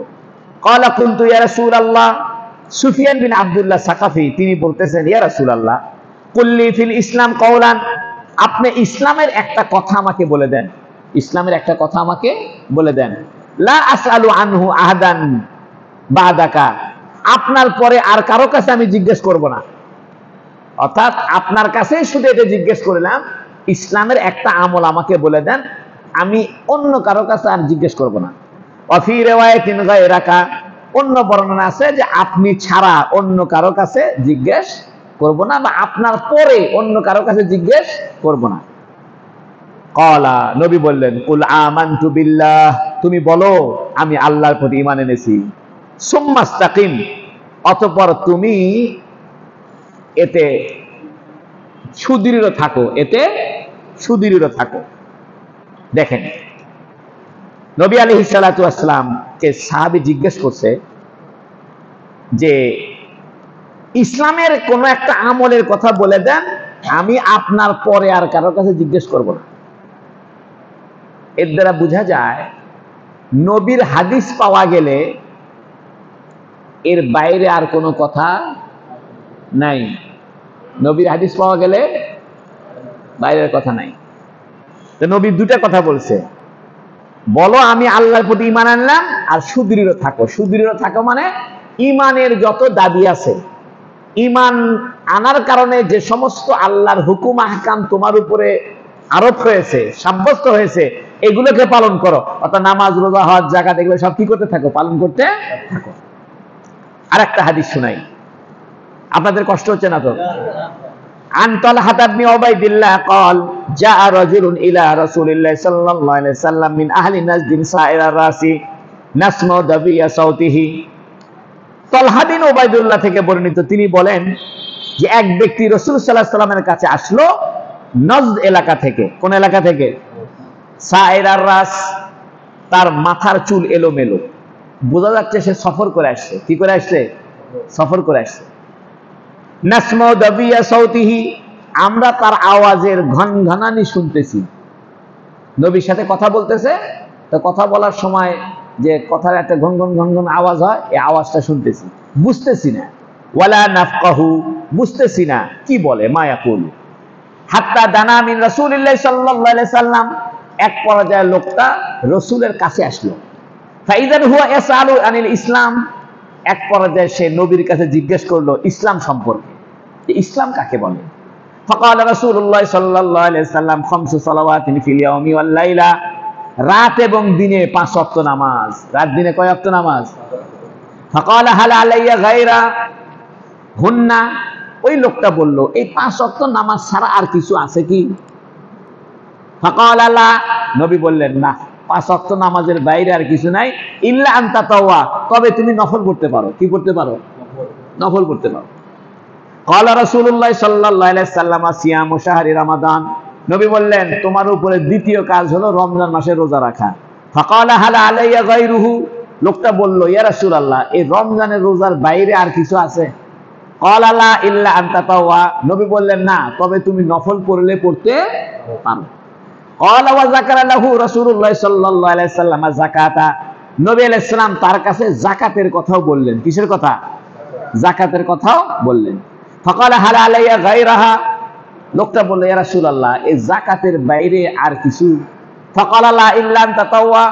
ক্বালা কুনতু ইয়া রাসূলুল্লাহ, সুফিয়ান বিন আব্দুল্লাহ সাকাফি তিনি বলতেছেন, ইয়া রাসূলুল্লাহ কুল্লি ফিল ইসলাম কওলান, আপনি ইসলামের একটা কথা আমাকে বলে দেন, ইসলামের একটা কথা আমাকে বলে দেন। লা আসআলু আনহু আহাদান বাদাকা, আপনার পরে আর কারো কাছে আমি জিজ্ঞেস করব না, অর্থাৎ আপনার কাছেই শুধু এটা জিজ্ঞেস করলাম, ইসলামের একটা আমল আমাকে বলে দেন, আমি অন্য কারো কাছে আর জিজ্ঞেস করব না। ওয়াফি রিওয়ায়াতিন গায়রাকা, অন্য বর্ণনা আছে যে আপনি ছাড়া অন্য কারো কাছে জিজ্ঞেস করব না, বা আপনার পরে অন্য কারো কাছে জিজ্ঞেস করব না। ক্বালা, নবী বললেন, কুল আমানতু বিল্লাহ, তুমি বলো আমি আল্লাহর প্রতি ঈমান এনেছি। সুম্মাস্তাকিম, অতঃপর তুমি এতে সুদৃঢ় থাকো, এতে সুদৃঢ় থাকো। দেখেন, নবী আলাইহিস সালাতু ওয়াস সালাম কে সাহাবী জিজ্ঞেস করছে যে ইসলামের কোন একটা আমলের কথা বলে দেন, আমি আপনার পরে আর কারোর কাছে জিজ্ঞেস করব না। এর দ্বারা বোঝা যায় নবীর হাদিস পাওয়া গেলে এর বাইরে আর কোনো কথা নাই। নবীর হাদিস পাওয়া গেলে বাইরের কথা নাই। তো নবী দুটা কথা বলছে, বলো আমি আল্লাহর প্রতি ঈমান আনলাম, আর সুদৃঢ় থাকো। সুদৃঢ় থাকো মানে ঈমানের যত দাবি আছে, ঈমান আনার কারণে যে সমস্ত আল্লাহর হুকুম আহকাম তোমার উপরে আরোপ হয়েছে, সাব্যস্ত হয়েছে, এগুলোকে পালন করো। অর্থাৎ নামাজ, রোজা, হজ, যাকাত, এগুলো সব কি করতে থাকো, পালন করতে থাকো। আর একটা হাদিস শোনাই, আপনাদের কষ্ট হচ্ছে না তো? আন তালহা ইবনে উবাইদিল্লাহ قال جاء رجل الى رسول الله صلى الله عليه وسلم من اهل نجد سائر الراس نسمع دبي صوته। তালহা বিন উবাইদুল্লাহ থেকে বর্ণিত, তিনি বলেন যে এক ব্যক্তি রাসূল সাল্লাল্লাহু আলাইহি ওয়াসাল্লামের কাছে আসলো নজদ এলাকা থেকে। কোন এলাকা থেকে? সাইর আর রাস, তার মাথার চুল এলোমেলো, বোঝা যাচ্ছে সে সফর করে আসছে। কি করে আসছে? সফর করে আসছে। নাসমা দাবিয়া সাউতিহি, আমরা তার আওয়াজের ঘনঘনানি শুনতেছি। নবীর সাথে কথা বলতেছে, তো কথা বলার সময় যে কথার একটা ঘনঘন ঘনঘন আওয়াজ হয়, এই আওয়াজটা শুনতেছি, বুঝতেছি না। ওয়ালা নাফকাহু, বুঝতেছি না কি বলে, মা ইয়াকুলু। হাত্তা দানা মিন রাসূলিল্লাহ সাল্লাল্লাহু আলাইহি সাল্লাম, এক পর্যায়ে লোকটা রাসূলের কাছে আসলো। ফাইদান হুয়া ইয়াসআলু আনিল ইসলাম, এক পর্যায়ে সে নবীর কাছে জিজ্ঞেস করলো ইসলাম সম্পর্কে, ইসলাম কাকে বলে। ফাকাল রাসূলুল্লাহ সাল্লাল্লাহু আলাইহি সাল্লাম খামসু সালাওয়াতিন ফিল ইয়াউমি ওয়াল লাইলা, রাত এবং দিনে 5 ওয়াক্ত নামাজ। রাত দিনে কয় ওয়াক্ত নামাজ? ফাকাল হাল আলাইয়া গায়রা হুন্না, ওই লোকটা বলল এই 5 ওয়াক্ত নামাজ ছাড়া আর কিছু আছে কি? ফাকাল লা, নবী বললেন না, 5 ওয়াক্ত নামাজের বাইরে আর কিছু নাই। ইল্লা আন তাতাওয়া, তবে তুমি নফল করতে পারো। কি করতে পারো? নফল করতে পারো। ক্বালা রাসূলুল্লাহ সাল্লাল্লাহু আলাইহি সাল্লাম সিয়ামু শাহরি রমাদান, নবী বললেন তোমার উপরে দ্বিতীয় কাজ হলো রমজান মাসে রোজা রাখা। ফাকালা হাল আলাইয়া গায়রুহু, লোকটা বলল, ইয়া রাসূলুল্লাহ, এই রমজানের রোজার বাইরে আর কিছু আছে? ক্বালা লা ইল্লা আন তাতাওয়া, নবী বললেন, না, তবে তুমি নফল পড়লে পড়তে পারো। ক্বালা ওয়া যাকারা লাহু রাসূলুল্লাহ সাল্লাল্লাহু আলাইহি ওয়াসাল্লাম যাকাতা, নবী আলাইহিস সালাম তার কাছে যাকাতের কথাও বললেন। কিসের কথা? যাকাতের কথাও বললেন। ফাকালা হাল আলাইয়া গায়রাহা, লোকটা বলল, ইয়া রাসূলুল্লাহ, এই যাকাতের বাইরে আর কিছু? ফাকালা লা ইল্লা আন তাতাওয়া,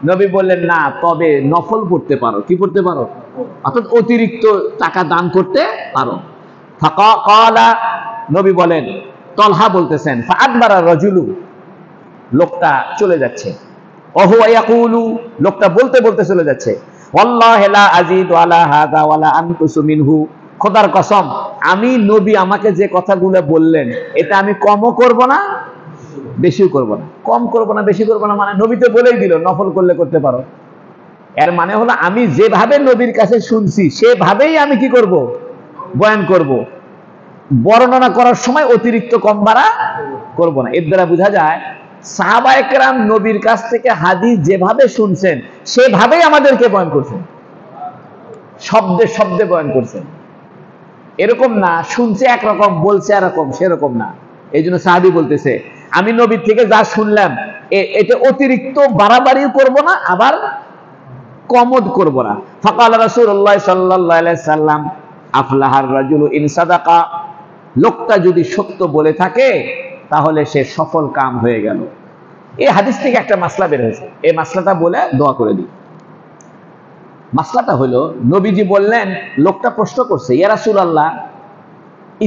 নবী বললেন, না, তবে নফল পড়তে পারো। কি পড়তে পারো? অর্থাৎ অতিরিক্ত টাকা দান করতে পারো। ফাকালা, নবী বলেন, তলহা বলতেছেন, ফাআদবারা রাজুলু, লোকটা চলে যাচ্ছে। ওহুয়া ইয়াকুলু, লোকটা বলতে বলতে চলে যাচ্ছে, ওয়াল্লাহি লা আযীদু আলা হাযা ওয়ালা আনকুসু মিনহু, খোদার কসম, আমি নবী আমাকে যে কথাগুলো বললেন এটা আমি কমও করব না, বেশিও করব না। কম করব না, বেশি করব না মানে নবী তো বলেই দিল নফল করলে করতে পারো। এর মানে হলো আমি যেভাবে নবীর কাছে শুনছি সেভাবেই আমি কি করব? বয়ান করব। বর্ণনা করার সময় অতিরিক্ত কম বাড়া করব না। এর দ্বারা বোঝা যায় সাহাবায়ে কেরাম নবীর কাছ থেকে হাদিস যেভাবে শুনছেন সেভাবেই আমাদেরকে বয়ান করছেন, শব্দে শব্দে বয়ান করছেন। এরকম না শুনছে একরকম বলছে এরকম, সেরকম না। এই জন্য সাহাবী বলতেছে, আমি নবীর থেকে যা শুনলাম এটা অতিরিক্ত বাড়াবাড়িও করব না, আবার কমও করব না। ফাকাল রাসূলুল্লাহ সাল্লাল্লাহু আলাইহি সাল্লাম, আফলাহার রাজুলু ইন সাদাকা, লোকটা যদি সত্য বলে থাকে তাহলে সে সফল কাম হয়ে গেল। এই হাদিস থেকে একটা মাসলা বের হয়েছে, এই মাসলাটা বলে দোয়া করে দিই। মাসলাটা হলো, নবীজি বললেন, লোকটা প্রশ্ন করছে, ইয়া রাসূলুল্লাহ,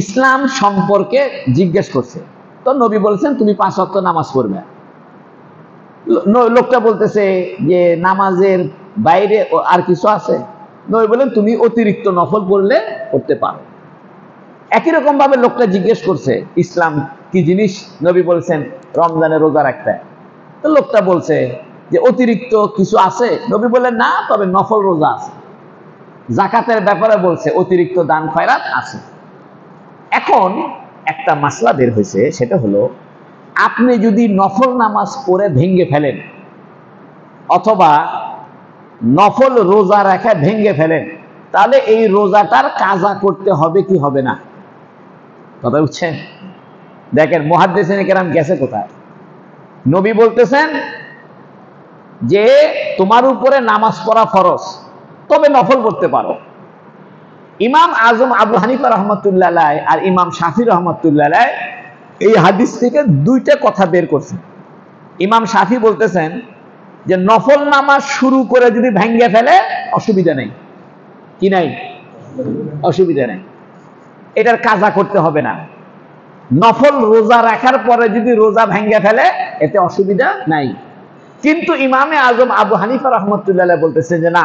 ইসলাম সম্পর্কে জিজ্ঞেস করছে। তো নবী বলছেন তুমি 5 ওয়াক্ত নামাজ পড়বে। লোকটা বলতেছে যে নামাজের বাইরে আর কিছু আছে? নবী বলেন তুমি অতিরিক্ত নফল পড়লে পড়তে পারো। একই রকম ভাবে লোকটা জিজ্ঞেস করছে ইসলাম কি জিনিস, নবী বলছেন রমজানে রোজা রাখতে। তো লোকটা বলছে যে অতিরিক্ত কিছু আছে? নবী বললেন না, তবে নফল রোজা আছে। যাকাতের ব্যাপারে বলছে অতিরিক্ত দান খয়রাত আছে। এখন একটা মাসলা বের হয়েছে, সেটা হলো আপনি যদি নফল নামাজ পড়ে ভেঙ্গে ফেলেন অথবা নফল রোজা রাখা ভেঙ্গে ফেলেন, তাহলে এই রোজাটার কাজা করতে হবে কি হবে না? কথা বুঝছেন? দেখেন মুহাদ্দিসিনে কেরাম গেছে কোথায়। নবী বলতেছেন যে তোমার উপরে নামাজ পড়া ফরজ, তবে নফল পড়তে পারো। ইমাম আজম আবু হানিফা রহমতুল্লাহ আলাইহি আর ইমাম শাফি রহমতুল্লাহ আলাইহি এই হাদিস থেকে দুইটা কথা বের করছেন। ইমাম শাফি বলতেছেন যে নফল নামাজ শুরু করে যদি ভেঙ্গে ফেলে অসুবিধা নেই। কি নাই? অসুবিধা নেই, এটার কাজা করতে হবে না। নফল রোজা রাখার পরে যদি রোজা ভেঙ্গে ফেলে এতে অসুবিধা নাই। কিন্তু ইমামে আজম আবু হানিফা রহমতুল্লাহ আলাইহি বলতেছেন যে না,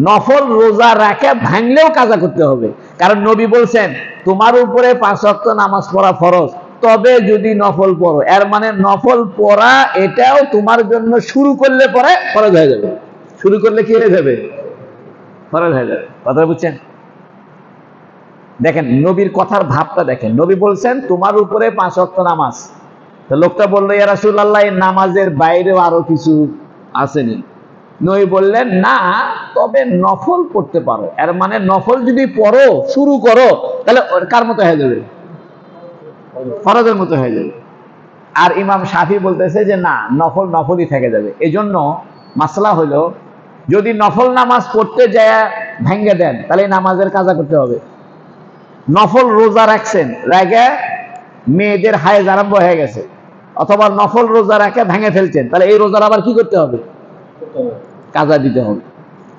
নফল রোজা রাখা ভাঙলেও কাজা করতে হবে। কারণ নবী বলছেন তোমার উপরে 5 ওয়াক্ত নামাজ পড়া ফরজ, তবে যদি নফল পড়ো, এর মানে নফল পড়া এটাও তোমার জন্য শুরু করলে পরে ফরজ হয়ে যাবে। শুরু করলে কি হয়ে যাবে? ফরজ হয়ে যাবে। কথা বুঝছেন? দেখেন নবীর কথার ভাবটা দেখেন। নবী বলছেন তোমার উপরে 5 ওয়াক্ত নামাজ। তো লোকটা বললো ইয়া রাসূলুল্লাহ, এই নামাজের বাইরেও আরো কিছু আসেনি? নবী বললেন না, তবে নফল পড়তে পারো। এর মানে নফল যদি পড়ো শুরু করো তাহলে কার মতো হয়ে যাবে? ফরজের মতো হয়ে যাবে। আর ইমাম শাফি বলতেছে যে না, নফল নফলই থেকে যাবে। এই জন্য মাসলা হলো যদি নফল নামাজ পড়তে যায় ভেঙ্গে দেন তাহলে নামাজের কাজা করতে হবে। নফল রোজা রাখছেন, রাখে মেয়েদের হায়েজ আরম্ভ হয়ে গেছে, অথবা নফল রোজা রাখে ভেঙে ফেলছেন, তাহলে এই রোজার আবার কি করতে হবে? কাজা দিতে হবে।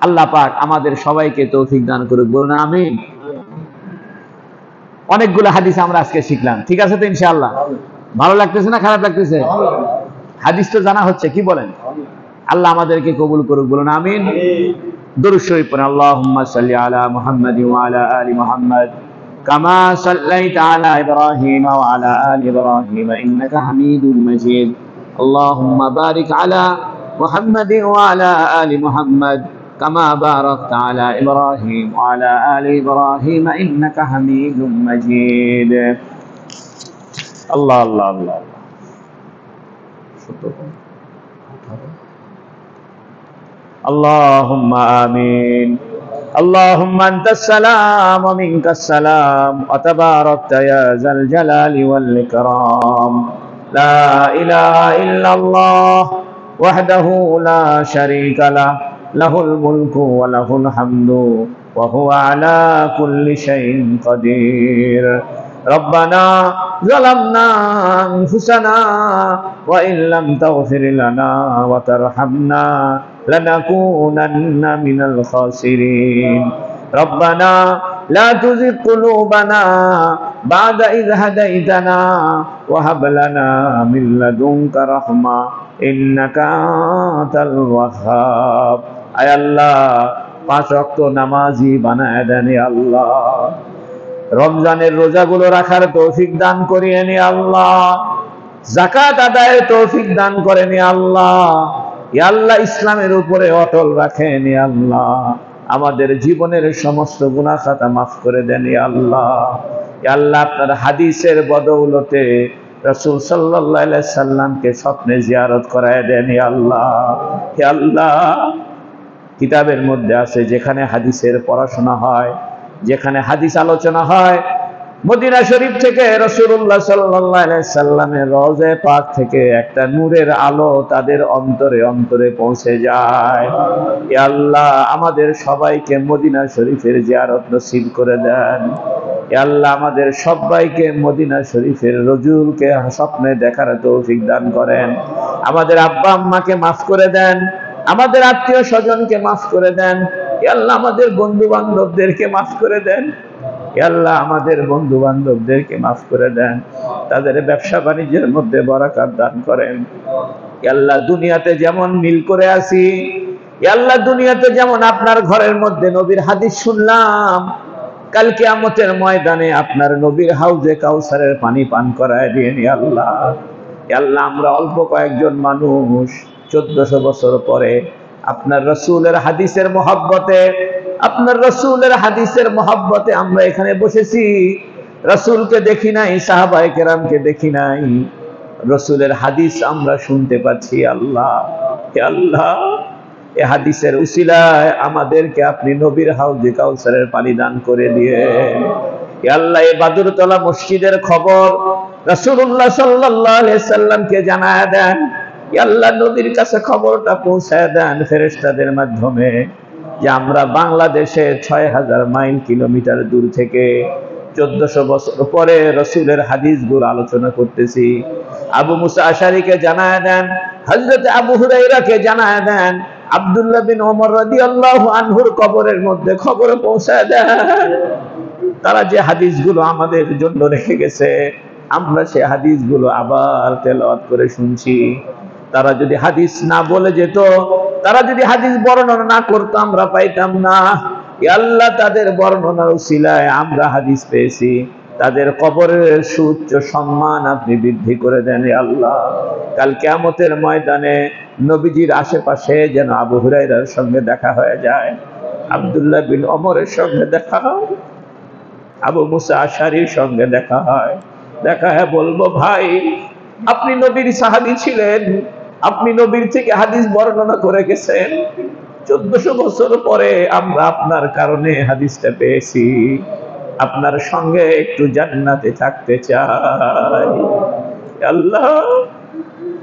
আল্লাহ পাক আমাদের সবাইকে তৌফিক দান করুক, বলুন আমিন। অনেকগুলো হাদিস আমরা আজকে শিখলাম, ঠিক আছে তো ইনশাআল্লাহ? ভালো লাগতেছে না খারাপ লাগতেছে? হাদিস তো জানা হচ্ছে, কি বলেন? আল্লাহ আমাদেরকে কবুল করুক, বলুন আমিন। দুরূদ শরীফ পড়েন, আল্লাহুম্মা সাল্লি আলা মুহাম্মাদিন ওয়া আলা আলি মুহাম্মাদ কামা সাল্লাইতা আলা ইব্রাহিম ওয়া আলা আলি ইব্রাহিম ইন্নাকা হামিদুম মাজিদ। আল্লাহুম্মা বারিক আলা মুহাম্মাদিন ওয়া আলা আলি মুহাম্মাদ কামা বারাকতা আলা ইব্রাহিম ওয়া আলা আলি ইব্রাহিম ইন্নাকা হামিদুম মাজিদ। আল্লাহ আল্লাহ আল্লাহ। اللهم آمين. اللهم أنت السلام ومنك السلام وتباركت يا ذا الجلال والإكرام. لا إله إلا الله وحده لا شريك له له الملك وله الحمد وهو على كل شيء قدير. ربنا ظلمنا أنفسنا وإن لم تغفر لنا وترحمنا لنكونن من الخاسرين. ربنا لا تزغ قلوبنا بعد إذ هديتنا وهب لنا من لدنك رحمة إنك أنت الوهاب. আয় আল্লাহ, 5 ওয়াক্ত নামাজি বানায় দেন ইয়া আল্লাহ। রমজানের রোজাগুলো রাখার তৌফিক দান করিয়ে নি আল্লাহ। যাকাত আদায়ের তৌফিক দান করেন ইয়া আল্লাহ। ইয়া আল্লাহ, ইসলামের উপরে অটল রাখেন ইয়া আল্লাহ। আমাদের জীবনের সমস্ত গুনাহ খাতা মাফ করে দেন ইয়া আল্লাহ। ইয়া আল্লাহ, আপনার হাদিসের বদৌলতে রাসূল সাল্লাল্লাহু আলাইহি সাল্লামকে স্বপ্নে জিয়ারত করায় দেন ইয়া আল্লাহ। ইয়া আল্লাহ, কিতাবের মধ্যে আছে যেখানে হাদিসের পড়াশোনা হয়, যেখানে হাদিস আলোচনা হয়, মদিনা শরীফ থেকে রাসূলুল্লাহ সাল্লাল্লাহু আলাইহি সাল্লামের রওজা পাক থেকে একটা নূরের আলো তাদের অন্তরে অন্তরে পৌঁছে যায়। ইয়া আল্লাহ, আমাদের সবাইকে মদিনা শরীফের জিয়ারত নসিব করে দেন। ইয়া আল্লাহ, আমাদের সবাইকে মদিনা শরীফের রজুলকে স্বপ্নে দেখার তৌফিক দান করেন। আমাদের আব্বা আম্মাকে মাফ করে দেন, আমাদের আত্মীয় স্বজনকে মাফ করে দেন। ইয়া আল্লাহ, আমাদের বন্ধু বান্ধবদেরকে মাফ করে দেন। ইয়া আল্লাহ, আমাদের বন্ধু বান্ধবদেরকে মাফ করে দেন, তাদের ব্যবসা বাণিজ্যের মধ্যে বরকত দান করেন। ইয়া আল্লাহ, দুনিয়াতে যেমন মিল করে আছি, ইয়া আল্লাহ, দুনিয়াতে যেমন আপনার ঘরের মধ্যে নবীর হাদিস শুনলাম, কাল কিয়ামতের ময়দানে আপনার নবীর হাউজে কাউসারের পানি পান করায় দিয়েন ইয়া আল্লাহ। ইয়া আল্লাহ, আমরা অল্প কয়েকজন মানুষ 1400 বছর পরে আপনার রাসূলের হাদিসের মহব্বতে, আপনার রাসূলের হাদিসের মহব্বতে আমরা এখানে বসেছি। রাসূলকে দেখি নাই, সাহাবায়ে কেরামকে দেখি নাই, রাসূলের হাদিস আমরা শুনতে পাচ্ছি আল্লাহ। হে আল্লাহ, এই হাদিসের উসিলায় আমাদেরকে আপনি নবীর হাউজে কাউসারের পানি দান করে দিয়েন। হে আল্লাহ, এই বাদুরতলা মসজিদের খবর রাসূলুল্লাহ সাল্লাল্লাহু আলাইহি সাল্লামকে জানায়া দেন। হে আল্লাহ, নবীর কাছে খবরটা পৌঁছায় দেন ফেরেশতাদের মাধ্যমে যে আমরা বাংলাদেশে 6000 মাইল কিলোমিটার দূর থেকে 1400 বছর পরে রাসূলের হাদিসগুলো আলোচনা করতেছি। আবু মুসা আশারীকে জানায় দেন, হযরত আবু হুরায়রাকে জানায় দেন, আব্দুল্লাহ বিন ওমর রাদিয়াল্লাহু আনহুর কবরের মধ্যে খবর পৌঁছায় দেন। তারা যে হাদিসগুলো আমাদের জন্য রেখে গেছে, আমরা সেই হাদিসগুলো আবার তেলাওয়াত করে শুনছি। তারা যদি হাদিস না বলে যেত, তারা যদি হাদিস বর্ণনা না করতো, আমরা পাইতাম না। ইয়া আল্লাহ, তাদের বর্ণনার উসিলায় আমরা হাদিস পেয়েছি। তাদের কবরের সুউচ্চ সম্মান আপনি বৃদ্ধি করে দেন ইয়া আল্লাহ। কাল কিয়ামতের ময়দানে নবীজির আশেপাশে যেন আবু হুরায়রার সঙ্গে দেখা হয়ে যায়, আব্দুল্লাহ বিন ওমরের সঙ্গে দেখা হয়, আবু মুসা আশারীর সঙ্গে দেখা হয়। দেখা হয় বলবো, ভাই আপনি নবীর সাহাবী ছিলেন, আপনি নবীর থেকে হাদিস বর্ণনা করে গেছেন। 1400 বছর পরে আমরা আপনার কারণে হাদিসটা পেয়েছি। আপনার সঙ্গে একটু জান্নাতে থাকতে চাই। আল্লাহ,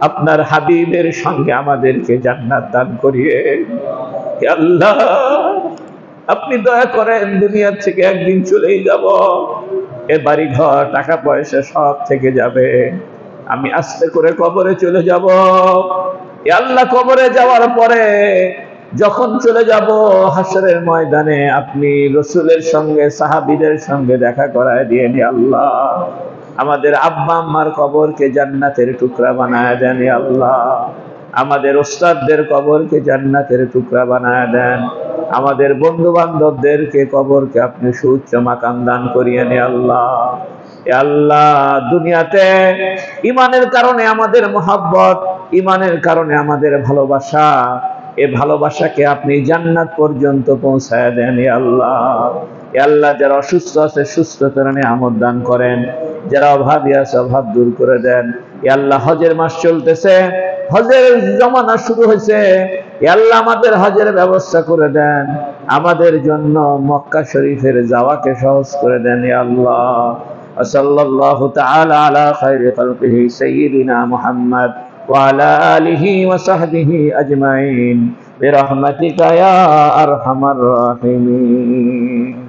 আপনার হাবিবের সঙ্গে আমাদেরকে জান্নাত দান করিয়ে। আল্লাহ, আপনি দয়া করেন, দুনিয়া থেকে একদিন চলেই যাব, এ বাড়ি ঘর টাকা পয়সা সব থেকে যাবে, আমি আস্তে করে কবরে চলে যাব। আল্লাহ, কবরে যাওয়ার পরে যখন চলে যাব, হাসরের ময়দানে আপনি রাসূলের সঙ্গে সাহাবীদের সঙ্গে দেখা করায় দিয়েন আল্লাহ। আমাদের আব্বা আম্মার কবরকে জান্নাতের টুকরা বানায় দেন আল্লাহ। আমাদের ওস্তাদদের কবরকে জান্নাতের টুকরা বানায় দেন। আমাদের বন্ধু বান্ধবদেরকে কবরকে আপনি সুউচ্চ মাকাম দান করিয়েন আল্লাহ। আল্লাহ, দুনিয়াতে ইমানের কারণে আমাদের মহব্বত, ইমানের কারণে আমাদের ভালোবাসা, এই ভালোবাসাকে আপনি জান্নাত পর্যন্ত পৌঁছায় দেন আল্লাহ। আল্লাহ, যারা অসুস্থ আছে সুস্থতার নিয়ামত দান করেন, যারা অভাবী আছে অভাব দূর করে দেন। আল্লাহ, হজের মাস চলতেছে, হজের জমানা শুরু হয়েছে, হে আল্লাহ আমাদের হজের ব্যবস্থা করে দেন, আমাদের জন্য মক্কা শরীফের যাওয়াকে সহজ করে দেন হে আল্লাহ। সাল্লাল্লাহু তাআলা আলা খায়রি খালকিহি সাইয়্যিদিনা মুহাম্মদ ওয়া আলা আলিহি ওয়া সাহবিহি আজমাইন বিরহমাতিকা ইয়া আরহামার রাহিমিন।